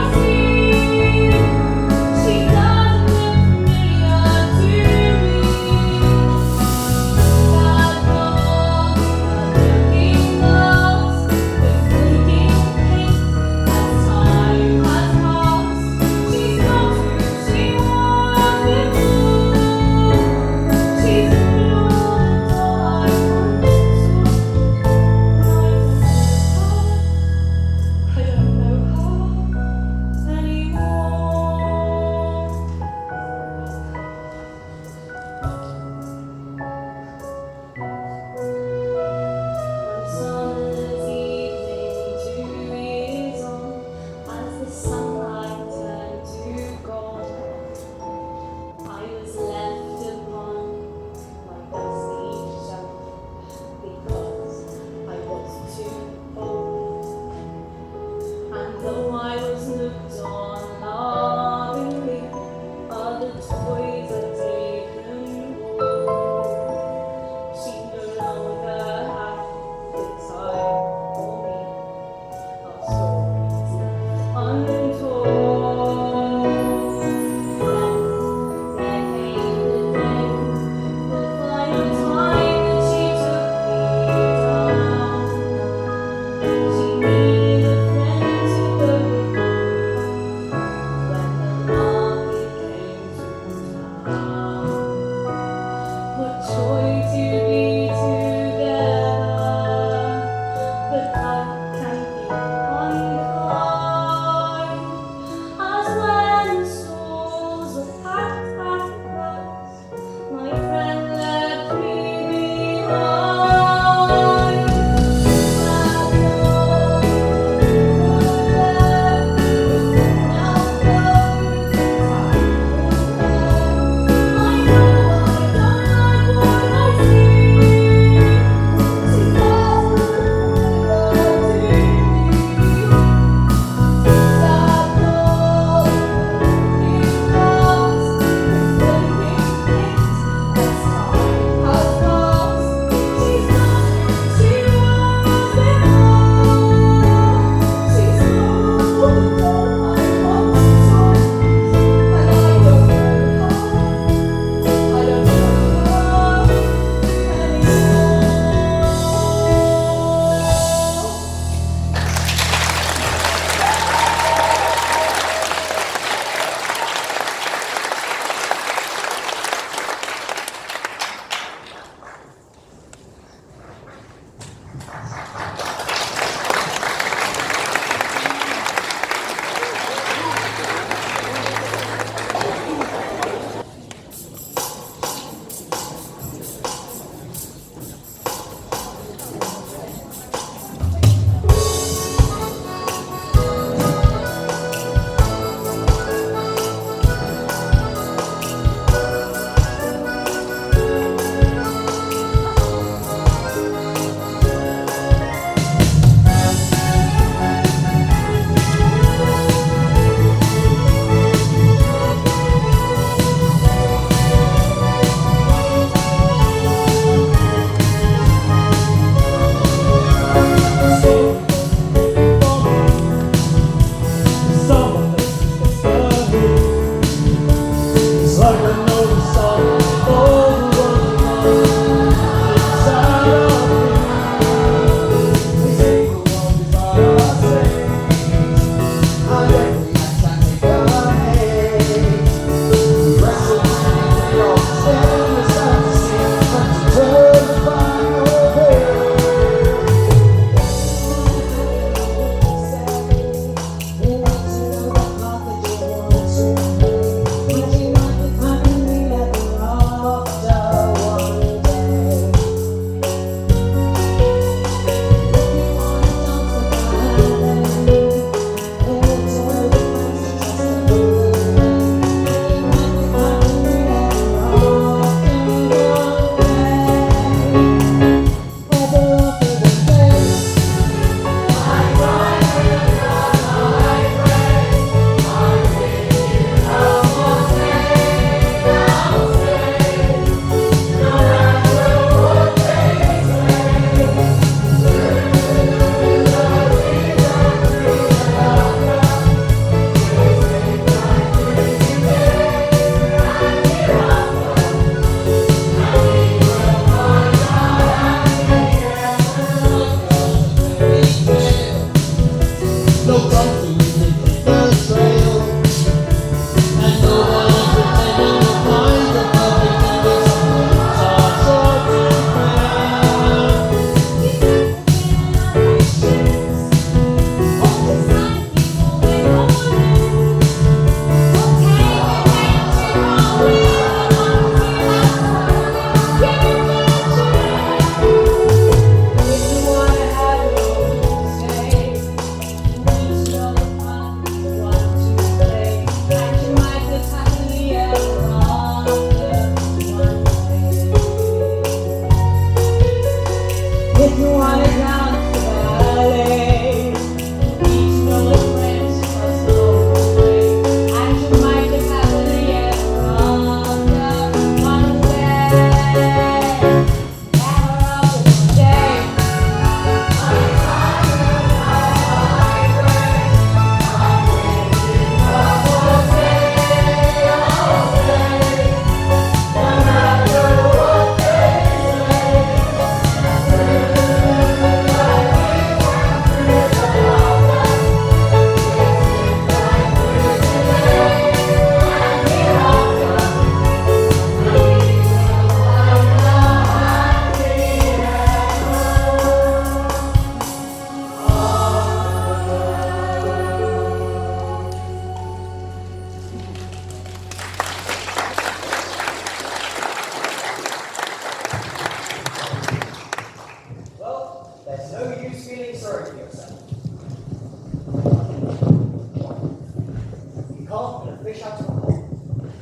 can't get a fish out of a pond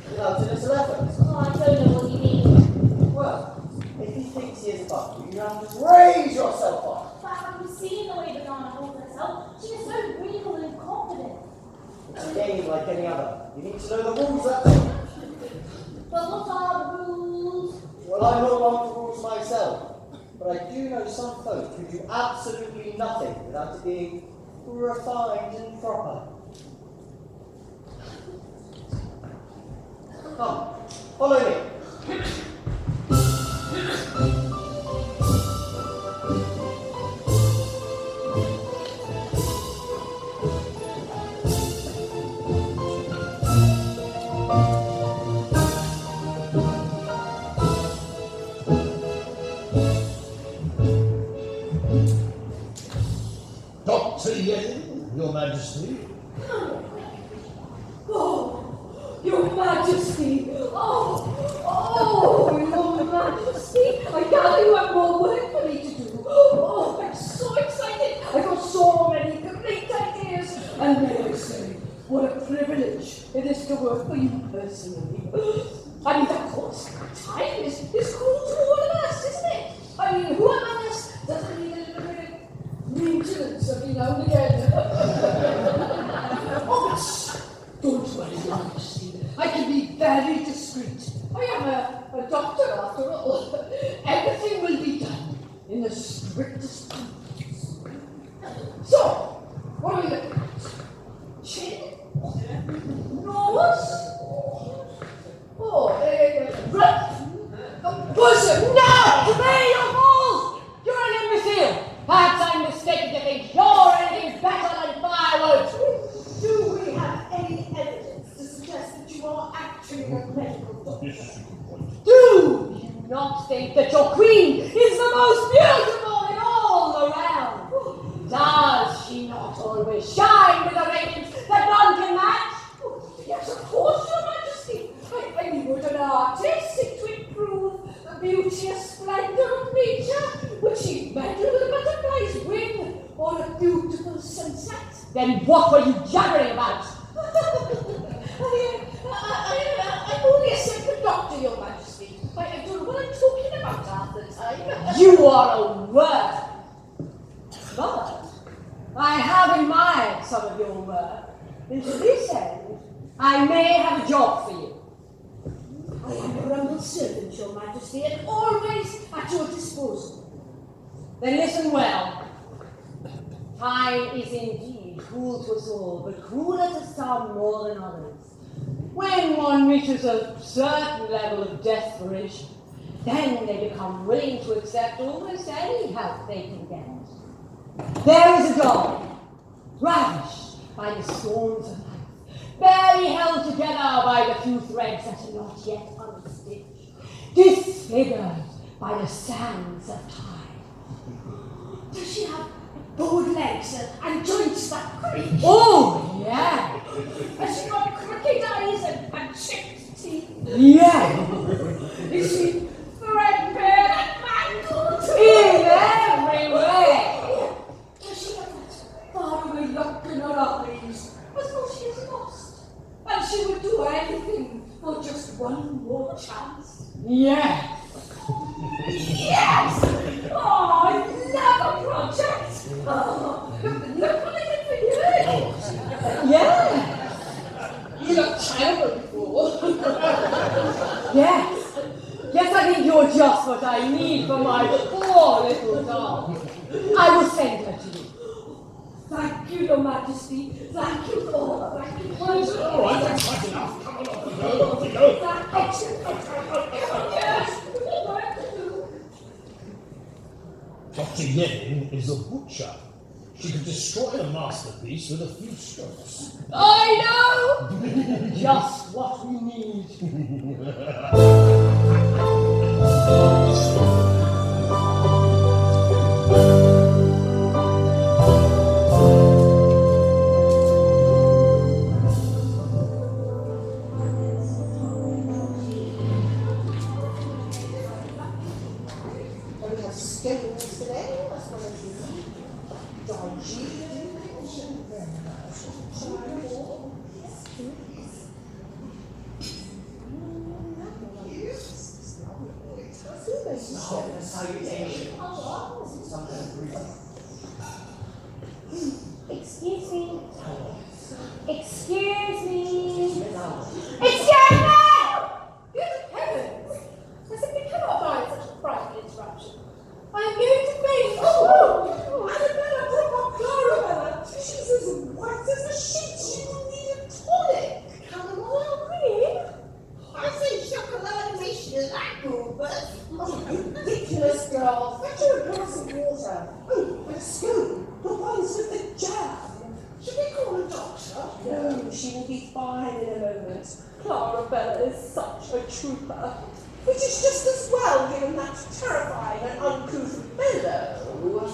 without an little effort. Oh, I don't know what you mean. Well, if he thinks he is above you, you have to raise yourself up. But have you seen the way Banana holds herself? She is so regal and confident. It's a game like any other. You need to know the rules, that's all. But what are the rules? Well, I'm not one for rules myself, but I do know some folk who do absolutely nothing without it being refined and proper. Come, follow me. Dr. Yen, Your Majesty. Oh, Your Majesty! Your Majesty! I gather you have more work for me to do. Oh, I'm so excited! I've got so many complete ideas. And may I say, what a privilege it is to work for you personally. I mean, of course, time is cool to all of us, isn't it? I mean, who among us doesn't need a little bit of maintenance every now and again? Oh, don't worry, Your Majesty. I can be very discreet. I am a doctor after all. Everything will be done in the strictest confidence. So, what are we looking at? Chin? Nose? Oh, bosom! No! There you fools! You're an imbecile! Perhaps I'm mistaken to think you're anything better than firewood! Do we have any evidence to suggest that you are actually a medical doctor? Do you not think that your queen is the most beautiful in all the realm? Does she not always shine with a radiance that none can match? Yes, of course, Your Majesty. I mean, would an artist seek to improve the beauty and splendor of nature? Would she meddle with a butterfly's wing or a beautiful sunset? Then what were you jabbering about? I'm only a simple doctor, Your Majesty. I don't know what I'm talking about half the time. You are a word. But I have admired some of your work, and to this end, I may have a job for you. I am a humble servant, Your Majesty, and always at your disposal. Then listen well. Time is indeed cruel to us all, but crueler to some more than others. When one reaches a certain level of desperation, then they become willing to accept almost any help they can get. There is a dog, ravished by the storms of life, barely held together by the few threads that are not yet unstitched, disfigured by the sands of time. Does she have bowed legs and joints that creak? Oh, yeah. Has she got crooked eyes and chipped teeth? Yeah. Is she threadbare and mangled? In every way. Does she have that faraway look in her eyes, as though she is lost, and she would do anything for just one more chance? Yes. Yes! Oh, I love a project! Oh, look what I did for you! Yeah! You look terrible before. Yes! Yes, I think you're just what I need for my poor little dog. I will send her to you. Thank you, Your Majesty. Thank you all. Thank you. All right, that's quite enough. Come on, off we go. Off we go. Yes. Dr. Yen is a butcher. She could destroy a masterpiece with a few strokes. I know! Just what we need. Schedules today, as well as the dodgy. salutation. Some kind of greeting. Excuse me. Excuse me. Excuse me! Good heavens! I simply cannot find such a frightful interruption. I am going to face. Oh! Annabella, proper Clarabella! She's as white as a sheet. She will need a tonic. Chamomile cream? I say chocolatization is apple, but. Oh, ridiculous, girl. Fetch her a glass of water. Oh, with a spoon. The ones with the jam. Should we call a doctor? No, she will be fine in a moment. Clarabella is such a trooper. Which is just as well, given that terrifying and uncouth fellow.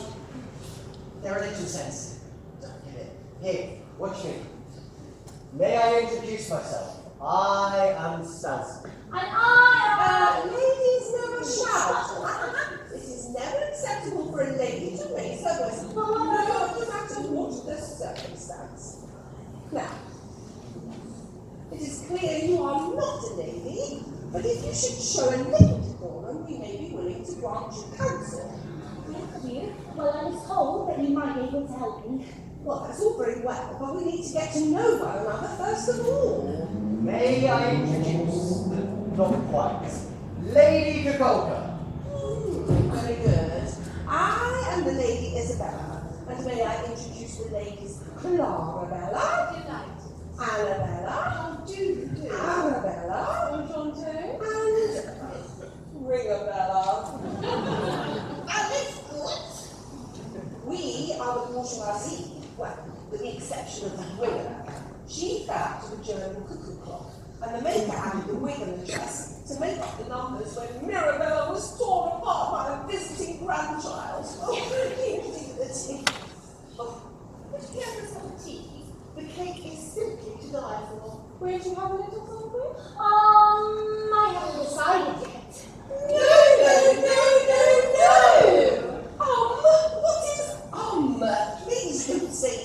They're a little sensitive. Don't get it. Here, watch me. May I introduce myself? I am Stas. And I Ladies never shout. It is never acceptable for a lady to raise her voice, no matter what the circumstance. Now, it is clear you are not a lady, but if you should show a little decorum, we may be willing to grant you counsel. Thank you. Well, I was told that you might be able to help me. Well, that's all very well, but we need to get to know one another first of all. May I introduce, not quite, Lady Gagolka. Very good. I am the Lady Isabella, and may I introduce the ladies Clarabella, Annabella, Arabella, and Ringabella. Alice Good. We are the bourgeoisie, well, with the exception of the Ringabella. She fell to the German cuckoo clock, and the maker added the wig and the dress to make up the numbers when Mirabella was torn apart by a visiting grandchild. Oh, indignity. Oh, would you ever have a tea? The cake is simply to die for. Won't you have a little something? I haven't decided yet. No! What is Please don't say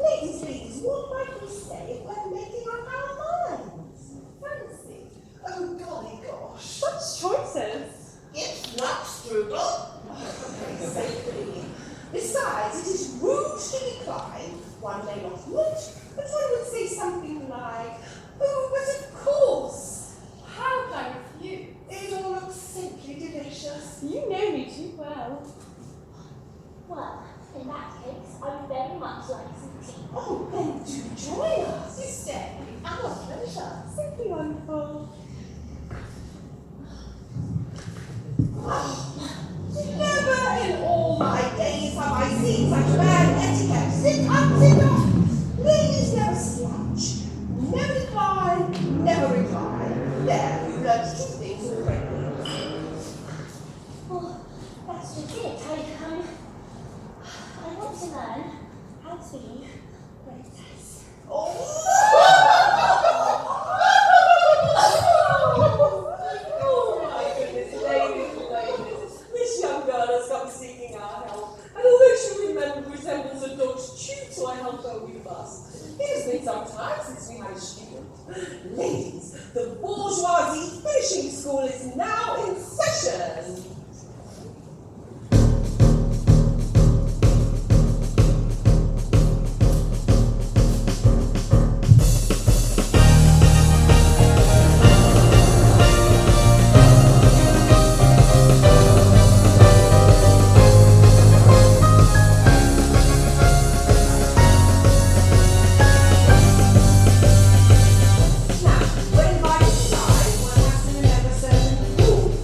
Ladies, what might we say if we're making up our minds? Fancy. Oh, golly gosh. Such choices. It's not Strudel. Safely. Besides, it is rude to decline. One may not would, but one would say something like, oh, but of course. How can I refuse? It all looks simply delicious. You know me too well. Well, in that case, I would very much like some tea. Oh, then do join us. You stay. Our pleasure. Simply wonderful. Never in all my days have I seen such bad etiquette. Sit up. Ladies never slouch. Never decline, never recline. There, you've learned two things already. Well, that's just it. I want to learn how to be princess. Oh my goodness, ladies. This young girl has come seeking our help, and although she resembles a dog's chew, so I helped her with us. It has been some time since we had a student. Ladies, the bourgeoisie finishing school is now in session. Now, when invited to dine, one has to remember certain rules.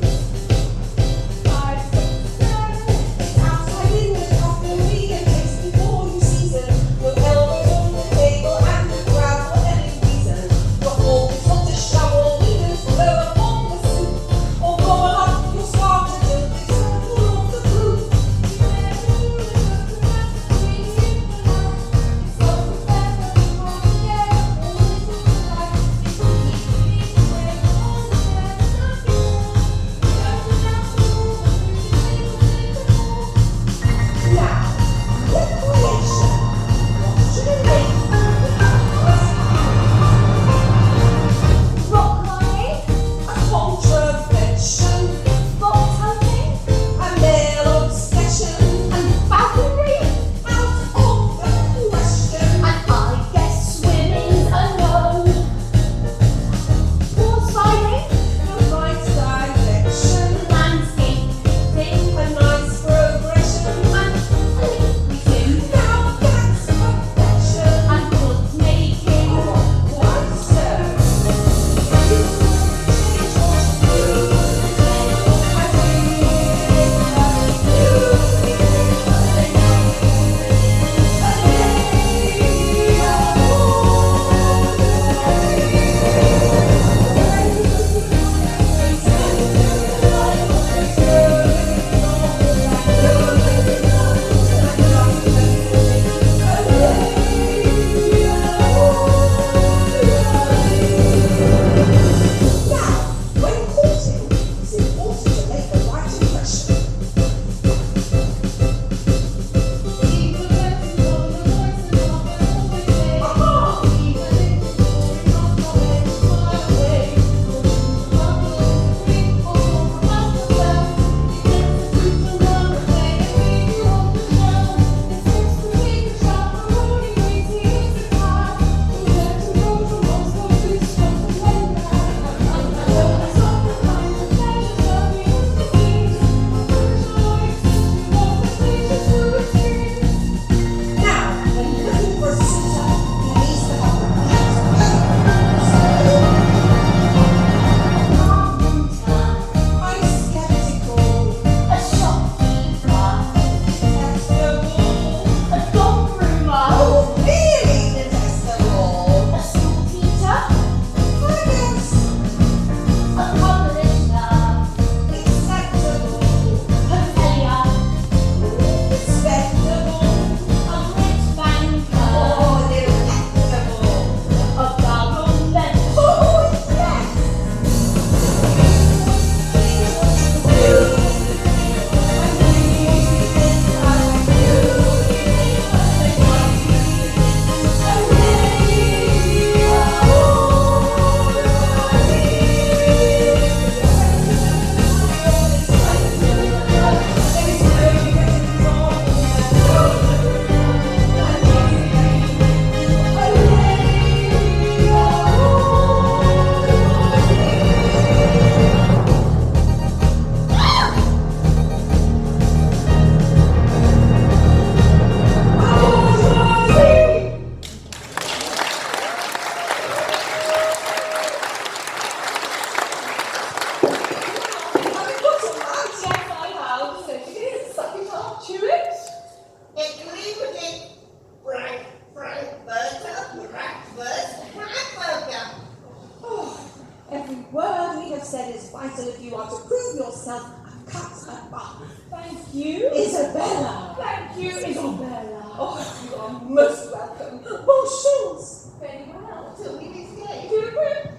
said is vital if you are to prove yourself a cut above. Thank you. Isabella! Thank you, Isabella. Oh, you are most welcome. Bonjour! Very well. Till we meet again. Do it quick.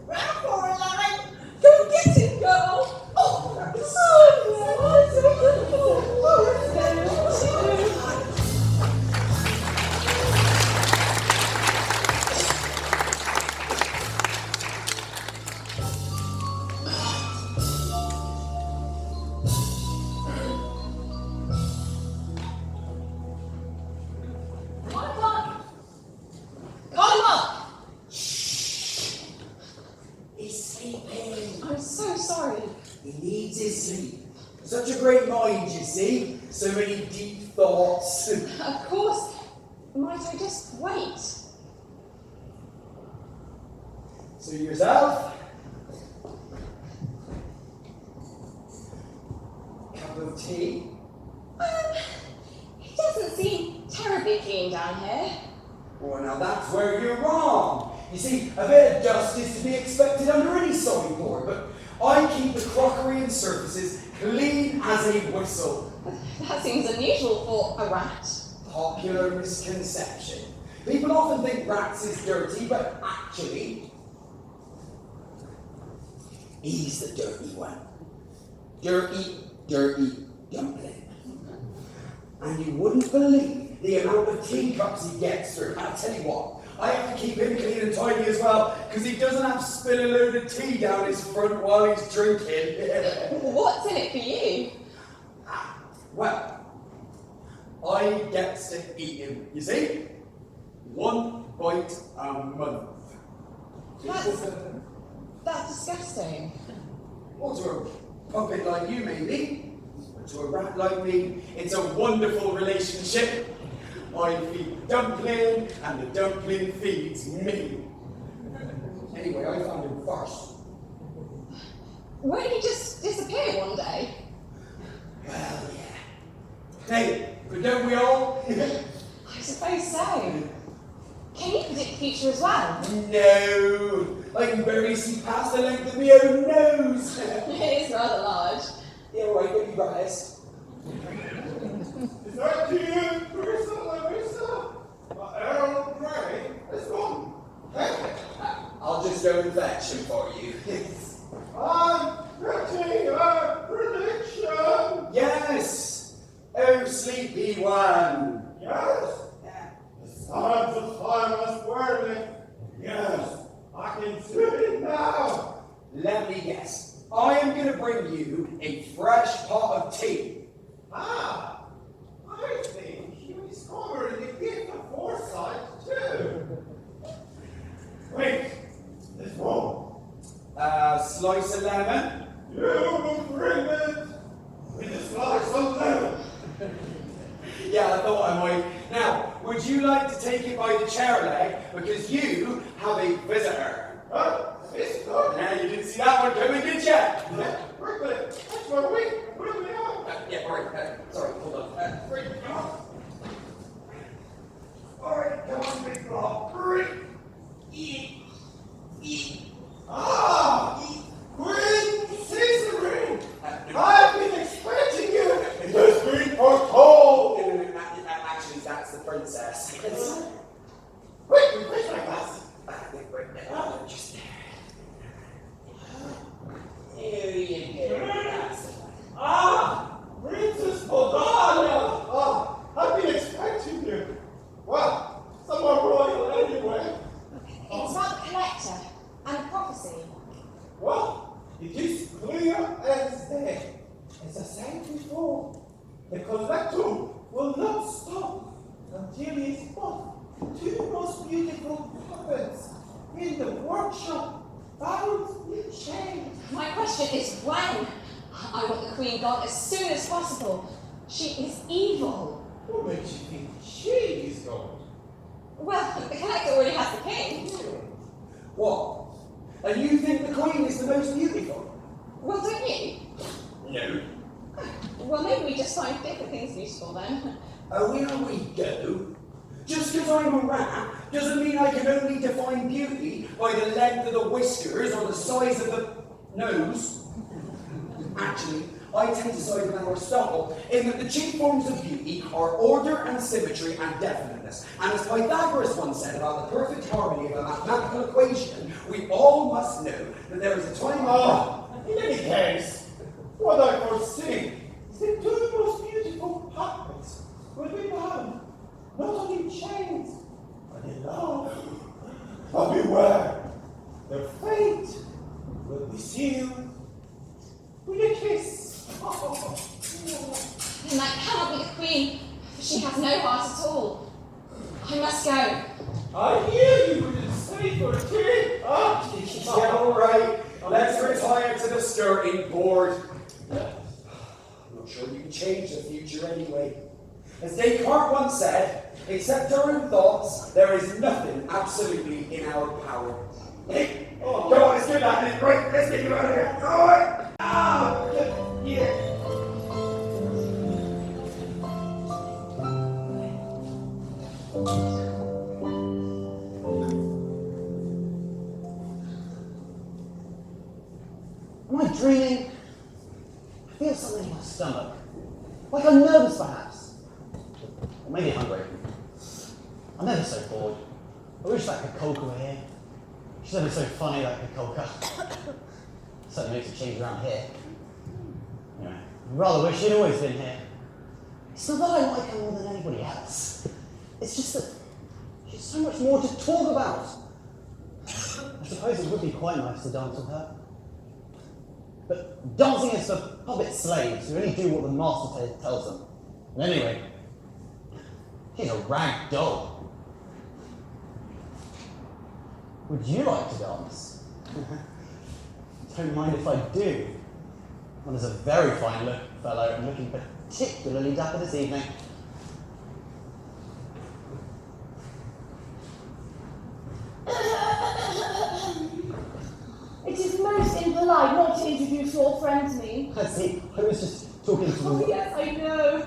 Round for a line. Go get him, girl. Oh, He's sleeping. I'm so sorry. He needs his sleep. Such a great mind, you see. So many deep thoughts. Of course. Might I just wait? So yourself? Cup of tea? It doesn't seem terribly clean down here. Well, now that's where you're wrong. You see, a bit of dust is to be expected under any sideboard, but I keep the crockery and surfaces clean as a whistle. That seems unusual for a rat. Popular misconception. People often think rats is dirty, but actually, he's the dirty one. Dirty, dirty dumpling. And you wouldn't believe the amount of teacups he gets through. I'll tell you what, I have to keep him clean and tidy as well, because he doesn't have to spill a load of tea down his front while he's drinking. What's in it for you? Well, I get to eat him, you see? 1 bite a month. That's disgusting. Or to a puppet like you, maybe. But to a rat like me, it's a wonderful relationship. I feed dumpling, and the dumpling feeds me. Anyway, I found him first. Won't he just disappear one day? Well, yeah. Hey, but don't we all? I suppose so. Can you predict the future as well? No, I can barely see past the length of my own nose. It is rather large. Yeah, all right, get me rest. Is that you, Larissa? Earl Grey is gone. I'll just go and fetch him for you. I'm getting a prediction. Yes! Oh, sleepy one. Yes? The signs of time is whirling. Yes, I can see it now. Let me guess. I am going to bring you a fresh pot of tea. Ah, I think you discovered the gift of foresight too. Wait, there's more. A slice of lemon. You will bring it with a slice of lemon. Yeah, I thought I might. Now, would you like to take it by the chair leg because you have a visitor? Visitor? Now, you didn't see that one coming, did you? Quickly, that's my week. Bring me out. Yeah, all right. Sorry, hold on. Bring me out. All right, come on, big blob. Bring. Queen Caesarine! I've been expecting you! It has been foretold! No, actually, that's the princess. Wait, where's my glass? Just there. Here you go. That's the one. Princess Bodalia! I've been expecting you. Well, someone royal anyway. It's about the collector and prophecy. Well, it is clear as day. As I said before, the collector will not stop until he is bought the 2 most beautiful puppets in the workshop bound in chains. My question is when? I want the queen gone as soon as possible. She is evil. What makes you think she is gone? Well, the collector already has the king. What? And you think the queen is the most beautiful? Well, don't you? No. Well, maybe we just find different things useful then. Oh, here we go. Just because I'm a rat doesn't mean I can only define beauty by the length of the whiskers or the size of the... knows. Actually, I tend to side with Aristotle in that the chief forms of beauty are order and symmetry and definiteness. And as Pythagoras once said about the perfect harmony of a mathematical equation, we all must know that there is a time. In any case, what I foresee is the two most beautiful puppets will be bound, not only in chains, but in love. But beware, their fate will be sealed with a kiss. Then that cannot be the queen, for she has no heart at all. I must go. I hear you wouldn't stay for tea. Yeah, all right. Let's retire to the skirting board. I'm not sure you can change the future anyway. As Descartes once said, except our own thoughts, there is nothing absolutely in our power. Hey, go on, let's do that. Right, let's get you out of here. All right. Yeah. Am I dreaming? I feel something in my stomach. Like I'm nervous, perhaps. Or maybe hungry. I'm never so bored. I wish that Kakolka were here. She's never so funny, that Kakolka. Certainly makes a change around here. Anyway, I rather wish she'd always been here. It's not that I like her more than anybody else. It's just that she's so much more to talk about. I suppose it would be quite nice to dance with her. But dancing is for puppet slaves who only do what the master tells them. And anyway, she's a rag doll. Would you like to dance? Don't mind if I do. One is a very fine fellow and looking particularly dapper this evening. It is most impolite not to introduce your friend to me. I see. I was just talking to Oh, you. yes, I know.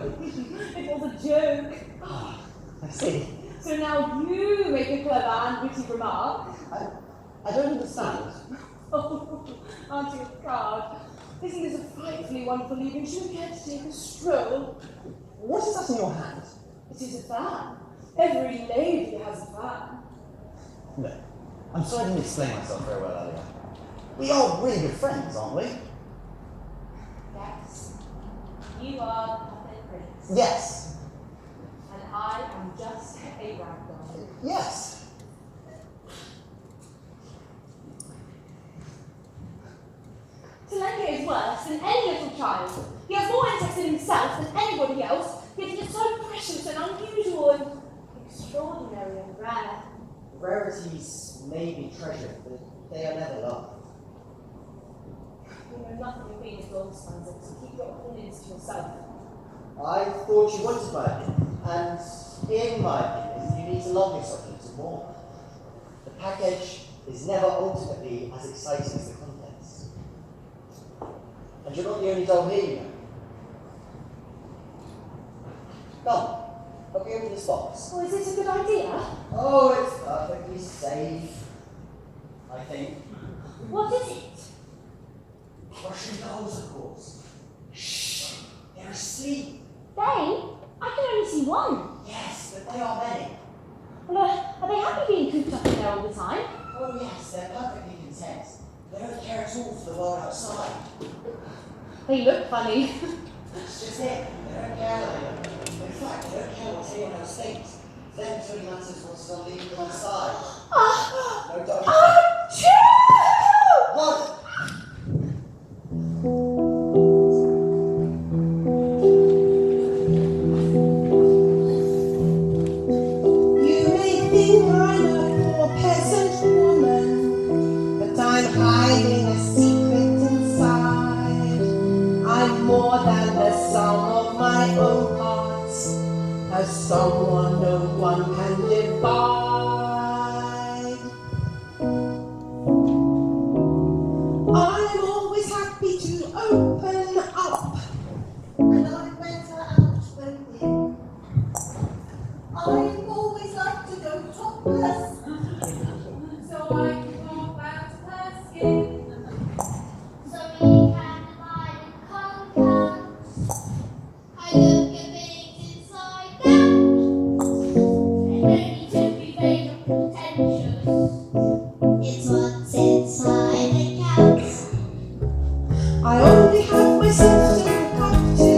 It was a joke. I see. So now you make a clever and witty remark. I don't understand. Oh, aren't you a card? Isn't this a frightfully wonderful evening? Should we care to take a stroll? What is that in your hand? It is a fan. Every lady has a fan. No. I'm sorry I didn't explain myself very well earlier. We are really good friends, aren't we? Yes. You are the puppet prince. Yes. And I am just a ragdoll. Yes. Tolenka is worse than any little child. He has more interest in himself than anybody else, yet he is so precious and unusual and extraordinary and rare. Rarities may be treasured, but they are never loved. You know nothing of being a Goldspaniel, so keep your opinions to yourself. I thought you wanted my opinion, and in my opinion, you need to love yourself a little more. The package is never ultimately as exciting as the contents. And you're not the only doll here, you know. Come, help me open this box. Oh, is this a good idea? Oh, it's perfectly safe, I think. What is it? Russian dolls, of course. Shh, they're asleep. They? I can only see one. Yes, but they are many. Well, are they happy being cooped up in there all the time? Oh yes, they're perfectly content. They don't care at all for the world outside. They look funny. That's just it. They don't care. In fact, they don't care what anyone else thinks. For them, it only matters what's on the inside. No doubt. What? You may think I'm a poor peasant woman, but I'm hiding a secret inside. I'm more than the sum of my own parts, as someone no one can divide. I'm always happy to open up, And I better out when in. I always like to go topless. So I can walk out of her skin. It's what's inside that counts. I only have myself to look up to.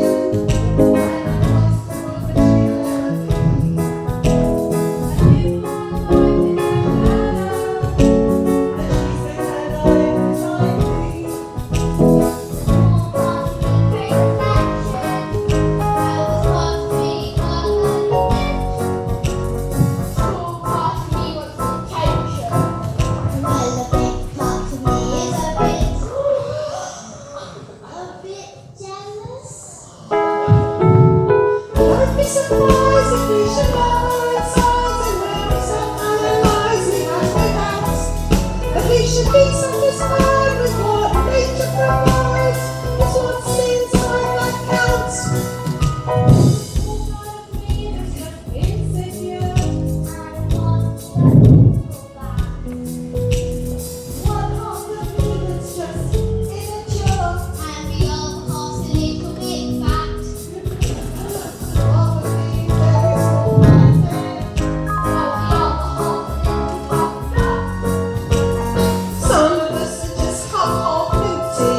Don't be surprised if we should love our insides and when we self-analyze we have no doubts that we should be satisfied with what nature provides. It's what's inside that counts. One half of me that's just immature. And we all cause a little bit fat. Half of me very small and thin. Some of us are just half empty.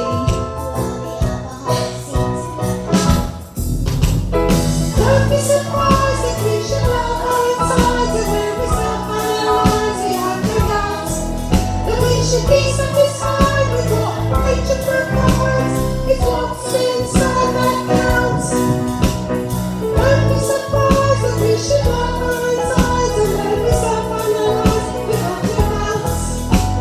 Don't be surprised if we should love our insides and when we self-analyze we have no doubts that we should be satisfied with what nature provides. It's what's inside that counts. Don't be surprised if we should love our insides and when we self-analyze we have no doubts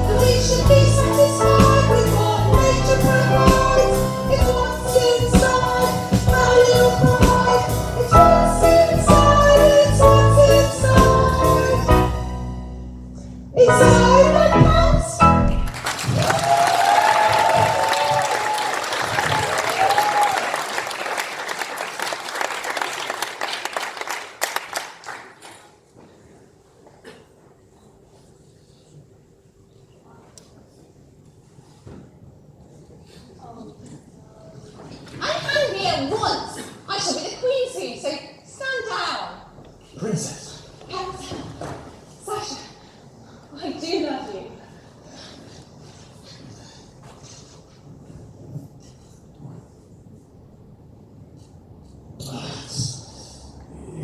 that we should be satisfied with what nature provides. It's what's inside our little pride. It's what's inside, it's what's inside. Inside that counts. I'm angry at once. I shall be the queen soon, so stand down. Princess, Sasha, I do love you.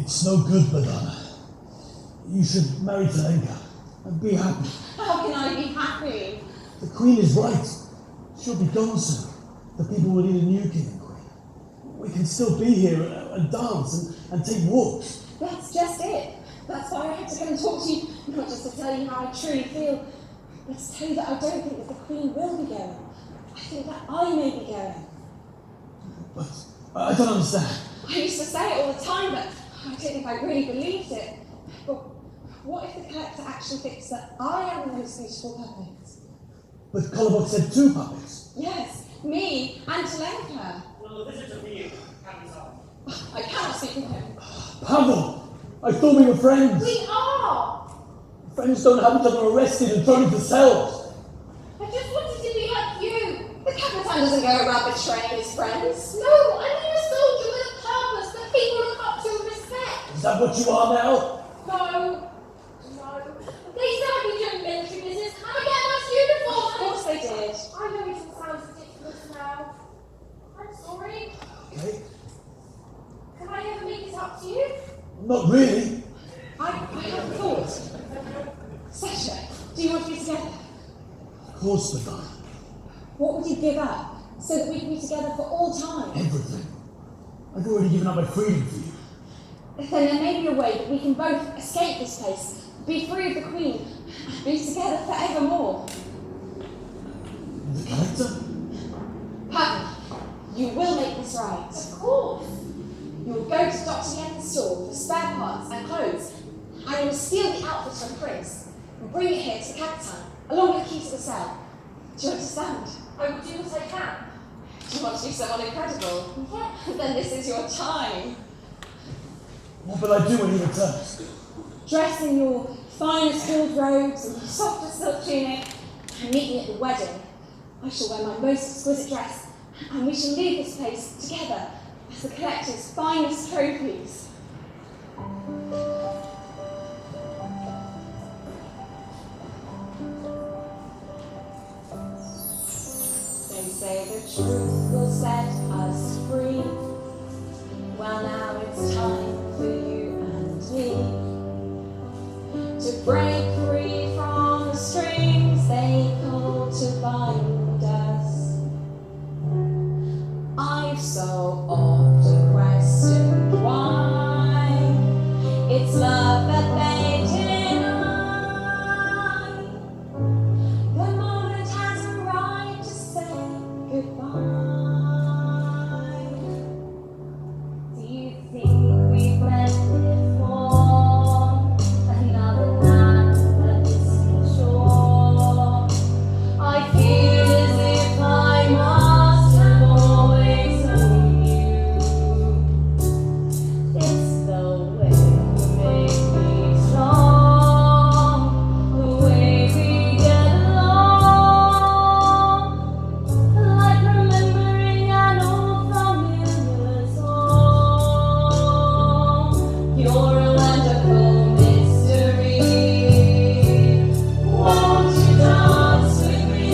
it's no good, Madonna. You should marry Tolenka and be happy. How can I be happy? The Queen is right. She'll be gone soon. The people will need a new king and queen. We can still be here and dance and take walks. That's just it. That's why I had to come and talk to you, not just to tell you how I truly feel, but to tell you that I don't think that the Queen will be going. I think that I may be going. But I don't understand. I used to say it all the time, but I don't think I really believed it. But what if the collector actually thinks that I am the most beautiful puppet? But Kolobok said 2 puppets. Yes, me and Tolenka. Well, the visitor for you, Captain Tom. I cannot speak with him. Pavel! I thought we were friends. We are! Friends don't have each other arrested and thrown into cells. I just wanted to be like you. The Capitan doesn't go around betraying his friends. No, I mean a soldier with a purpose that people look up to and respect. Is that what you are now? No. They said I'd be doing military business and I get a nice uniform. Of course they did. I know it all sounds ridiculous now. I'm sorry. Okay. Can I ever make this up to you? Not really. I have a thought. Sasha, do you want to be together? Of course, Madonna. What would you give up so that we can be together for all time? Everything. I've already given up my freedom for you. Then there may be a way that we can both escape this place, be free of the Queen, and be together forevermore. The collector? Pavel, you will make this right. Of course. You will go to Dr. Yenka's store for spare parts and clothes, and you will steal the outfit from Prince and bring it here to the Capitan, along with the key to the cell. Do you understand? I will do what I can. Do you want to be someone incredible? Yeah. Then this is your time. What will I do when he returns? Dress in your finest gold robes and your softest silk tunic, and meet me at the wedding. I shall wear my most exquisite dress, and we shall leave this place together as the collector's finest trophies. say the truth will set us free. Well, now it's time for you and me to break free from the strings they pull to bind us. I've so often questioned why it's love that they deny. The moment has arrived to say goodbye. Do you think we've blended for another land, a distant shore? I feel as if I must have always known you. It's the way you make me strong, the way we get along, like remembering an old familiar song. You're a wonderful mystery. Won't you dance with me?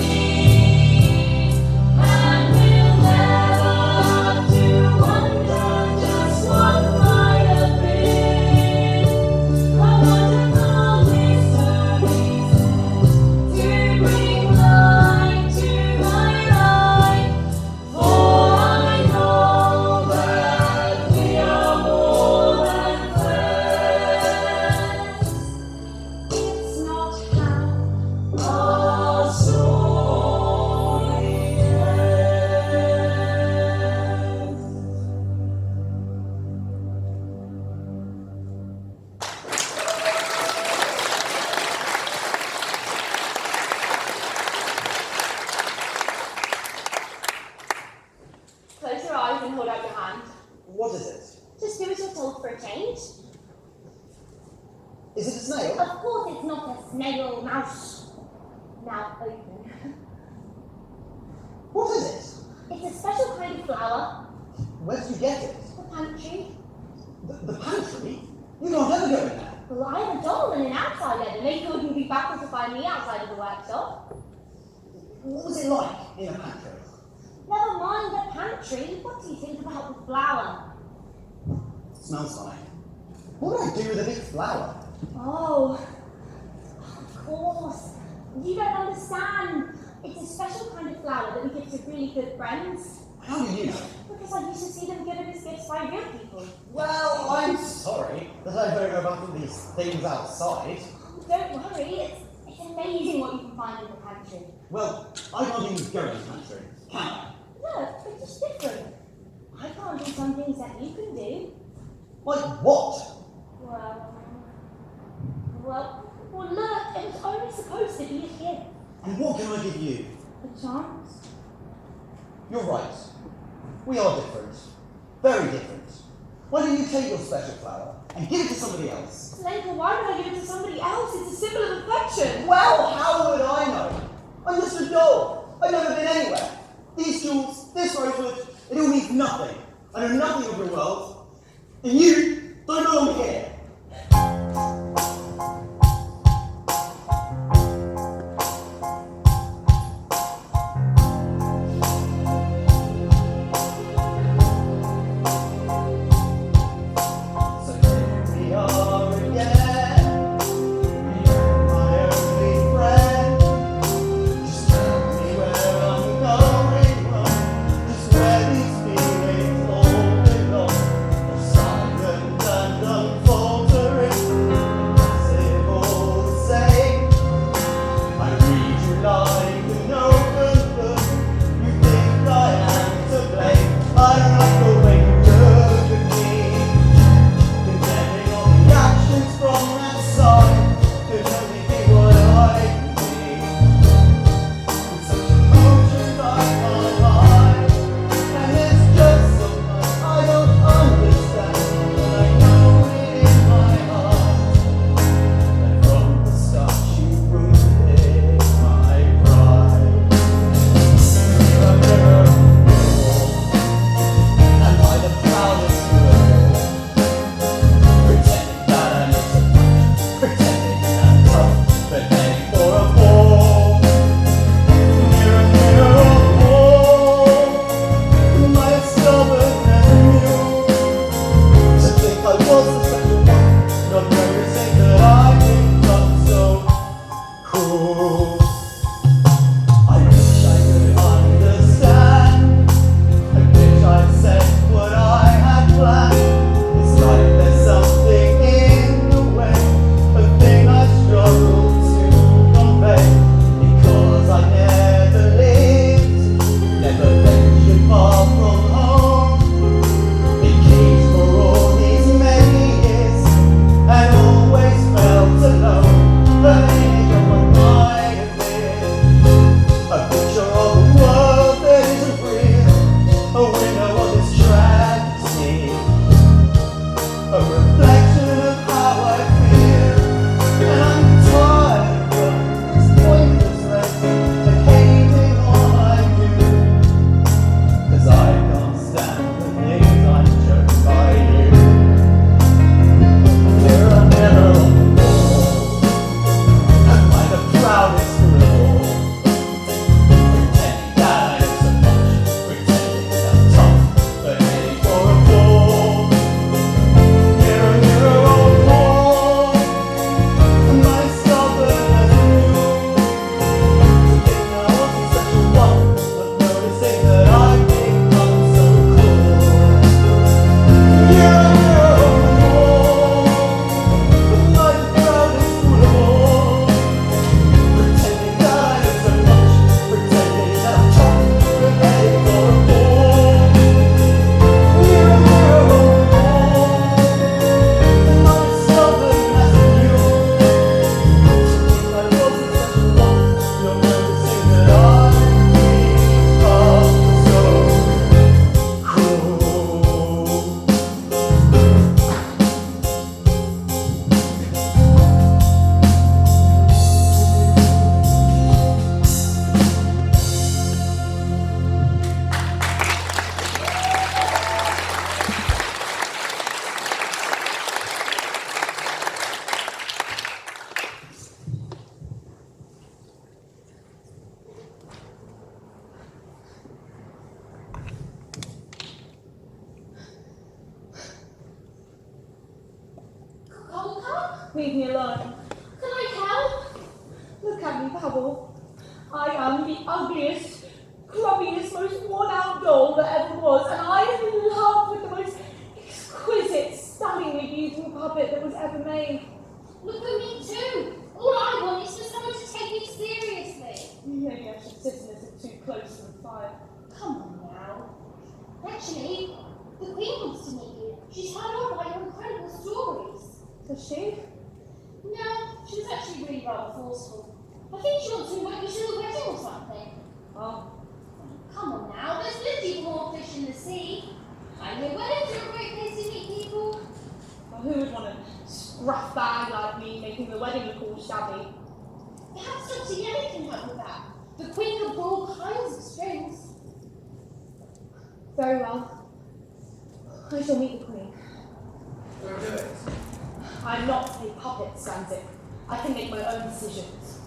And we'll never have to wonder just what might have been. A wonderful mystery to bring light to my life. For I know that we are more than friends. It's not how our story ends. Close your eyes and hold out your hand. What is it? Just do as you're told for a change. Is it a snail? Of course it's not a snail, mouse. Now open. What is it? It's a special kind of flower. Where did you get it? The pantry. The pantry? You can't ever go in there. Well, I have a doll and an outsider, and they couldn't be backwards to find me outside of the workshop. What was it like in a pantry? Never mind the pantry. What do you think about the flower? Smells funny. What do I do with a big flower? Oh, of course. You don't understand. It's a special kind of flower that we give to really good friends. How do you know? Because I used to see them given as gifts by real people. Well, I'm sorry that I don't know about these things outside. Don't worry, it's amazing what you can find in the pantry. Well, I can't even go in the pantry, can I? No, they're just different. I can't do some things that you can do. Like what? Well, look, it was only supposed to be a gift. And what can I give you? A chance? You're right. We are different. Very different. Why don't you take your special flower and give it to somebody else? Tolenka, why would I give it to somebody else? It's a symbol of affection. Well, how would I know? I'm just a doll. I've never been anywhere. These jewels, this rosewood, it all means nothing. I know nothing of your world. And you don't belong here. So here we are again. You're my only friend. Just tell me where I'm going wrong. Just where these feelings all belong. They're silent and unformed. I wish I could understand. I wish I'd said what I had planned. It's like there's something in the way, a thing I struggle to convey. Because I never lived, never ventured far from home. Engaged for all these many years, and always felt alone. An age of what might have been, a picture of a world that isn't real, a window of this tragedy, a reflection of how I feel. And I'm tired of this pointless race and hating all I do, 'cause I can't stand the things I'm judged by you. You're a mirror on the wall, am I the proudest of them all? Pretending that I know so much, pretending that I'm tough, but heading for a fall. You're a mirror on the wall, am I stubborn as a mule? Think I wasn't such a one, but noticing that I've become so cool. You're a mirror on the wall, am I the proudest fool of all? Pretending that I know so much, pretending that I'm tough, but heading for a fall. You're a mirror on the wall, am I stubborn as a mule? Think I wasn't such a one, you're noticing that I've become so cool. Tolenka? Leave me alone. Can I help? Look at me, Babble. I am the ugliest, grubbiest, most worn-out doll that ever was, and I am in love with the most exquisite, stunningly beautiful puppet that was ever made. Look at me too. All I want is for someone to take me seriously. Maybe I should sit a little too close to the fire. Come on now. Actually, the Queen wants to meet you. She's heard all about your incredible stories. Does she? No, she was actually really rather forceful. I think she wants to invite you to the wedding or something. Oh. Come on now, there's plenty more fish in the sea. I know weddings are a great place to meet people. Well, who would want a scruff bag like me making the wedding look all shabby? Perhaps Dr. Yelly can help with that. The Queen can pull all kinds of strings. Very well. I shall meet the Queen. Don't do it. I'm not a puppet, Stanzik. I can make my own decisions.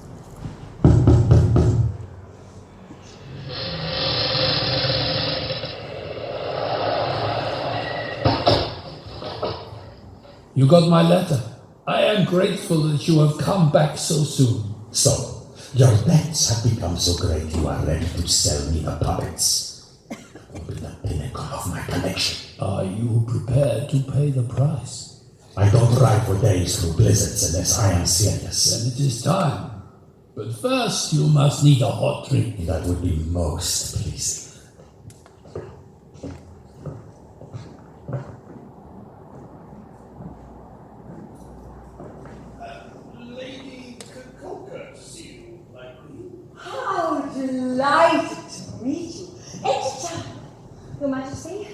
You got my letter. I am grateful that you have come back so soon. So, your bets have become so great you are ready to sell me the puppets. It will be the pinnacle of my collection. Are you prepared to pay the price? I don't ride for days through blizzards unless I am serious. Then it is time. But first you must need a hot drink. That would be most pleasing. Lady Kokoka to see you, my queen. How delighted to meet you. Anytime. Your Majesty?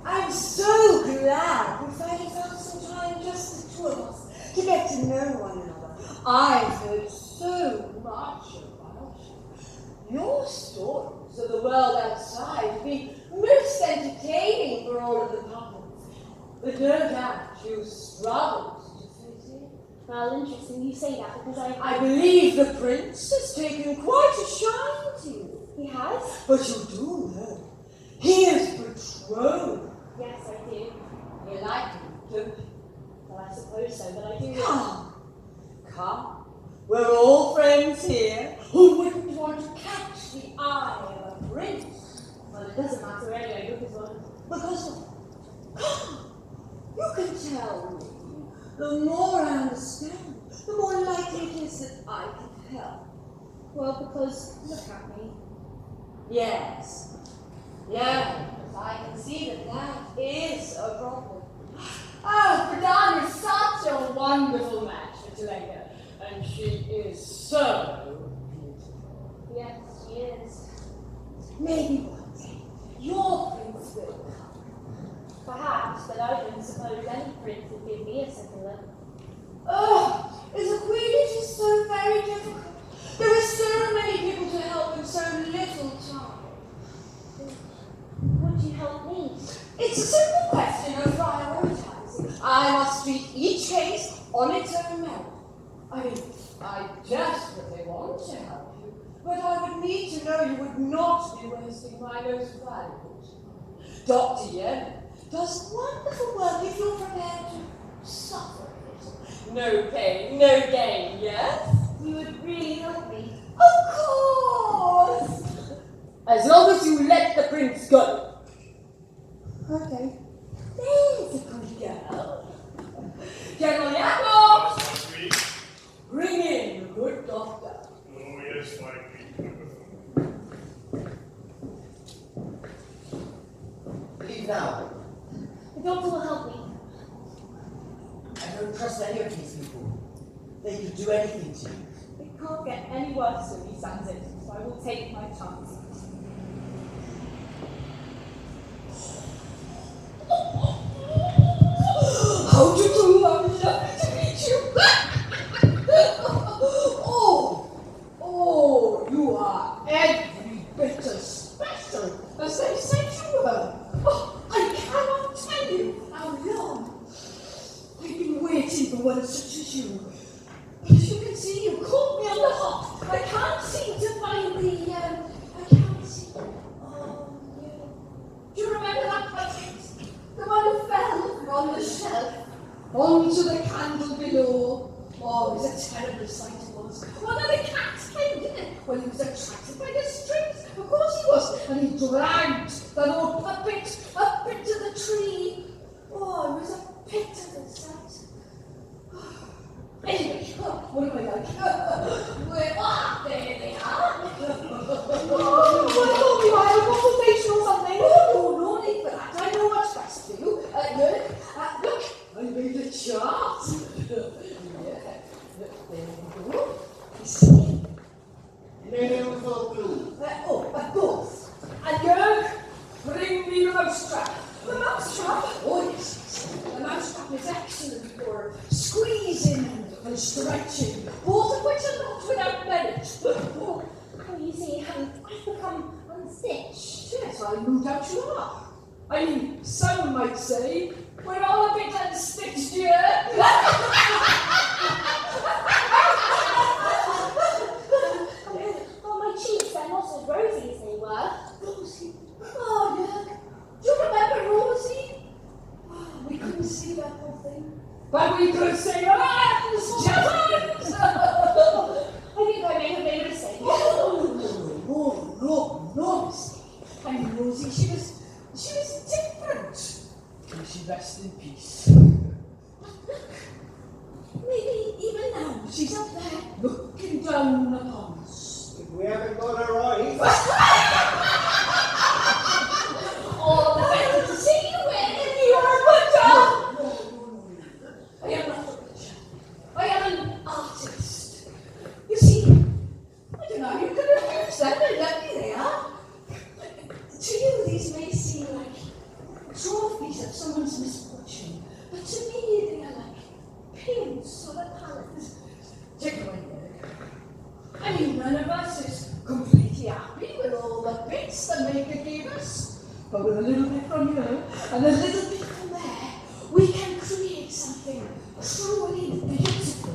I'm so glad we finally found some time, just the two of us, to get to know one another. I've heard so much about you. Your stories of the world outside have been most entertaining for all of the puppets. But no doubt you struggled to fit in. Well, interesting you say that because I believe the prince has taken quite a shine to you. He has? But you do know, he is betrothed. Yes, I do. You like him, don't you? Well, I suppose so, but I do. Come. We're all friends here. Who wouldn't want to catch the eye of a prince? Well, it doesn't matter anyway, because Because, you can tell me, the more I understand, the more likely it is that I can help. well, because look at me. Yes. Yeah, I can see that that is a problem. Oh, Pradhan is such a wonderful match for Tolenka, and she is so beautiful. Yes, she is. Maybe one day your prince will come. Perhaps, but I don't suppose any prince would give me a second look. Oh, as a queen it is so very difficult. There are so many people to help in so little time. Would you help me? It's a simple question of prioritizing. I must treat each case on its own merit. I mean, I desperately want to help you, but I would need to know you would not be wasting my most valuable time. Dr. Yen does wonderful work if you're prepared to suffer it. No pain, no gain, yes? You would really help me. Of course! As long as you let the prince go. Okay. There's a good girl. General Yakov! Yes, my queen. Bring in the good doctor. Oh, yes, my queen. Leave now. The doctor will help me. I don't trust any of these people. They could do anything to you. It can't get any worse than he stands it, so I will take my chances. How do you do? I'm lovely to meet you. Oh, you are every bit as special as they said you were. Oh, I cannot tell you how long I've been waiting for one such as you. But as you can see, you caught me on the hop. I can't seem to find the, I can't see. Oh, yeah. Do you remember that bucket? The one who fell on the shelf, onto the candle below. Oh, it was a terrible sight it was. One of the cats came, didn't it? Well, he was attracted by the strings. Of course he was. And he dragged that old puppet up into the tree. Oh, it was a pitiful sight. Anyway, what am I like? Where are they? They are. Oh, I thought we might have a consultation or something. Oh, no need for that. I know what's best for you. Look, I made a chart. Yeah. There we go. You see? Nails or glue? Of course. And Jörg, bring me the mousetrap. The mousetrap? Oh, yes. The mousetrap is excellent for squeezing and stretching, both of which are not without merit. Oh, you see, I've become unstitched. Yes, I no doubt you are. I mean, some might say, we're all a bit unstitched here. Oh, my cheeks are not as rosy as they were. Rosie? Oh, yeah. Do you remember Rosie? Oh, we couldn't see that whole thing. But we could say, hands, gentlemen! I think I may have made a mistake. No mistake. I mean, Rosie, she was different. May she rest in peace. Maybe even now she's up there looking down upon us. If we haven't got her eyes. All the better to see you in your butcher. I am not a butcher. I am an artist. You see, I don't know, you can refuse them, they're lovely they are. To you, these may seem like trophies of someone's misfortune, but to me, they are like pins on a palette. Take it away, Eric. I mean, none of us is completely happy with all the bits that Maker gave us, but with a little bit from you and a little bit from there, we can create something truly beautiful.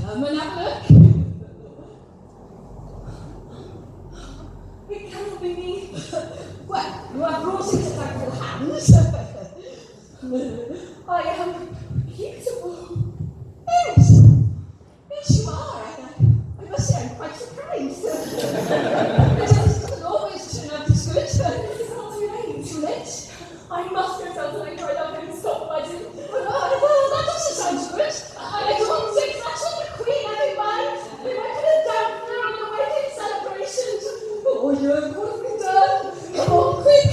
Come and have a look. It cannot be me. Well, you have brought it to thankful hands. I am beautiful. Yes. Yes, you are. I must say, I'm quite surprised. It doesn't always turn out this good. It's not too late. Too late? I must go tell Tolenka I love him and stop fighting. Well, that doesn't sound good. I don't think that's what the Queen had in mind. We went to the damper on the wedding celebrations. Oh, yeah, what have we done? Come on, quick.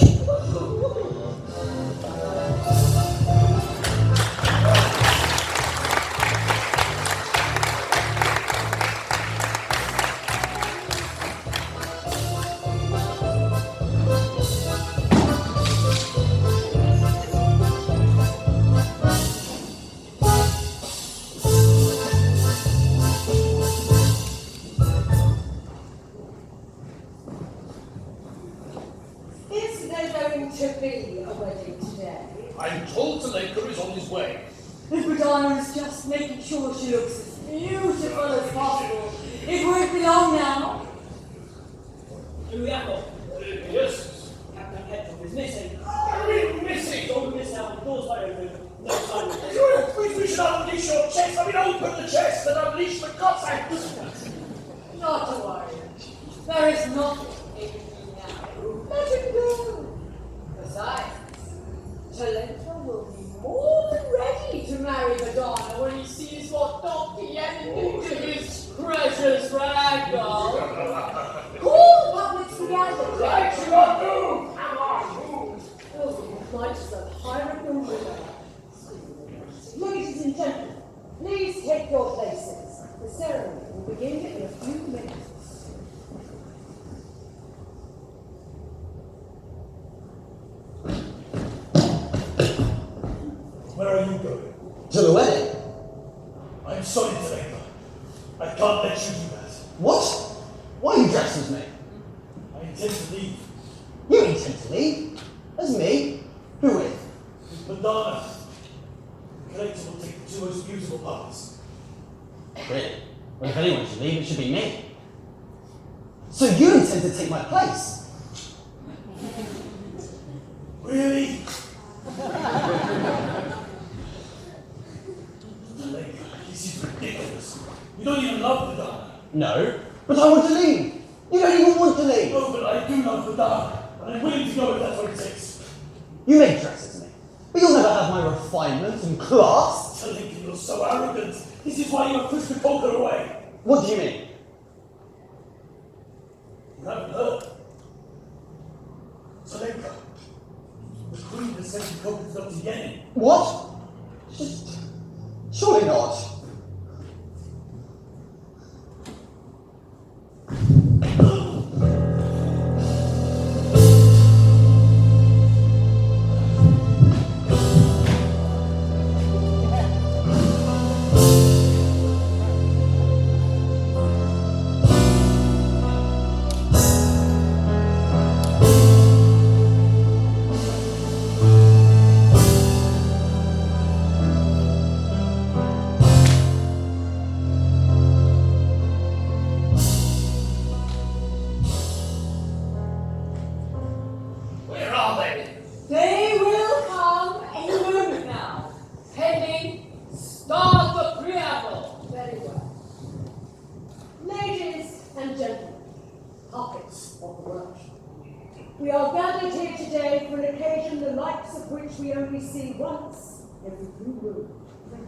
Is there going to be a wedding today? I'm told Tolenka is on his way. But I was just making sure she looks as beautiful as possible. It won't be long now. Yes. Captain Petrov is missing. What do you mean missing? Don't miss out. The door's wide open. No time. Please, we should unleash your chest. I mean, open the chest and unleash the Cossacks. Not to worry. There is nothing in me now. Let it go. Besides, Tolenka will be more than ready to marry Madonna when he sees what Don Pietro did to his precious ragdoll. Call the public together. Right, you are moved. Come on, move. Oh, might as well pirate the river. Ladies and gentlemen, please take your places. The ceremony will begin in a few minutes. Where are you going? To the wedding? I'm sorry, Tolenka. I can't let you do that. What? Why are you dressed as me? I intend to leave. You intend to leave? As me? Who with? With Madonna. The collector will take the two most beautiful puppets. Really? Well, if anyone should leave, it should be me. So you intend to take my place? Really? Tolenka, this is ridiculous. You don't even love Madonna. No, but I want to leave. You don't even want to leave. No, but I do love Madonna, and I'm willing to go if that's what it takes. You may dress as me, but you'll never have my refinement and class. Tolenka, you're so arrogant. This is why you have pushed the poker away. What do you mean? You haven't heard. Tolenka, the Queen has sent the poker to Yeni. What? Surely not. Where are they? They will come any moment now, pending start the preamble. Very well. Ladies and gentlemen, puppets of the world, we are gathered here today for an occasion the likes of which we only see once every blue moon,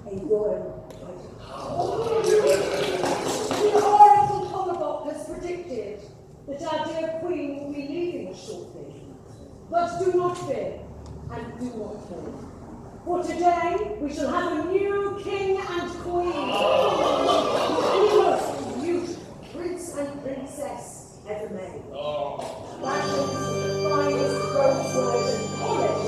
a royal wedding. The Oracle Colobok has predicted that our dear Queen will be leaving us shortly. But do not fear, and do not fear. For today, we shall have a new king and queen. The most beautiful prince and princess ever made. That is the finest rose and college.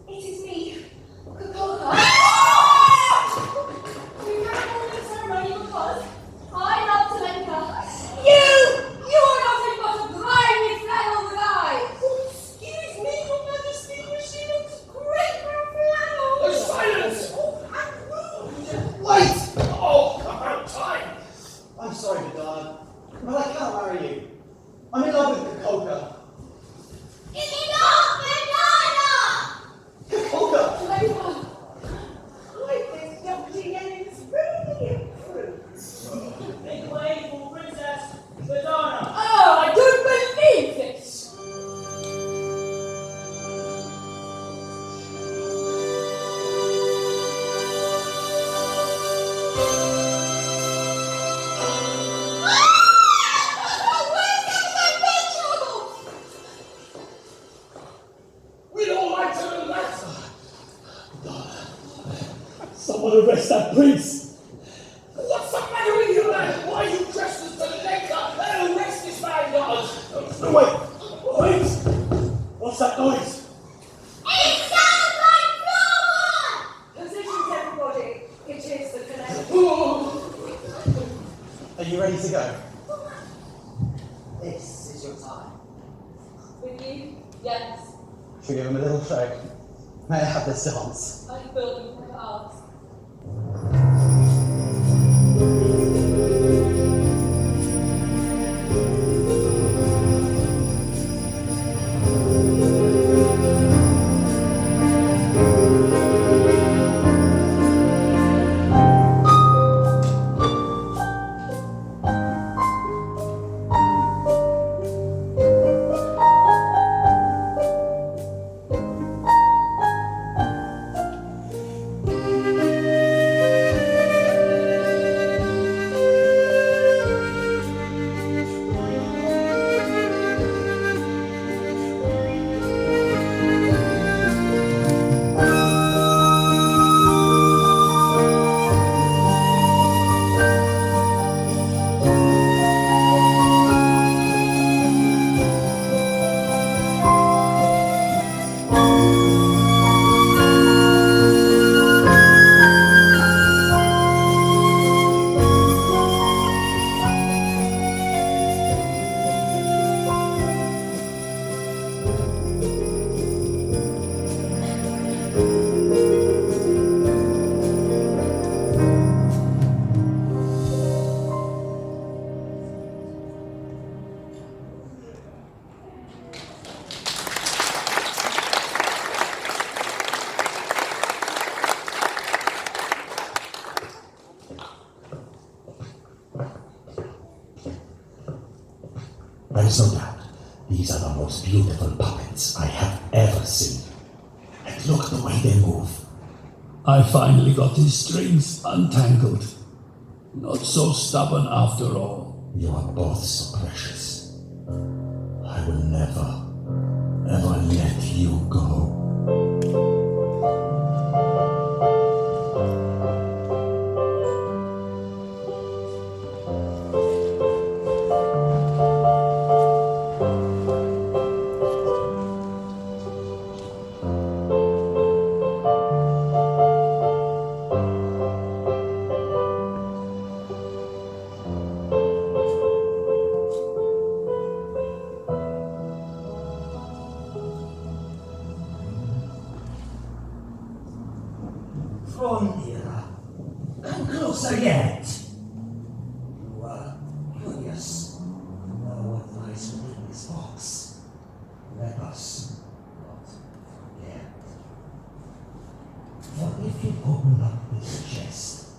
It is me, Coca-Cola. We have all the ceremony What's the matter with you, man? Why are you dressed as Tolenka? And arrest this man, guys! No, wait! What's that noise? It sounds like drama! Positions, everybody. It is the connection. Are you ready to go? This is your time. With you? Yes. Should we give him a little show? May I have this dance? I thought you'd never ask. There is no doubt, these are the most beautiful puppets I have ever seen. And look at the way they move. I finally got his strings untangled. Not so stubborn after all. You are both so precious. I will never, ever let you go. Frontier, come closer yet. You are curious to know what lies within this box. Let us not forget. For if you open up this chest,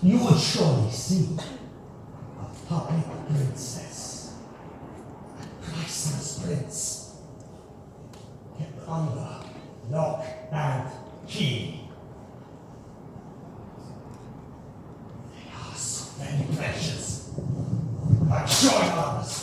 you would surely see a puppet princess, a priceless prince, kept under lock and key. Very precious. I'm sure others.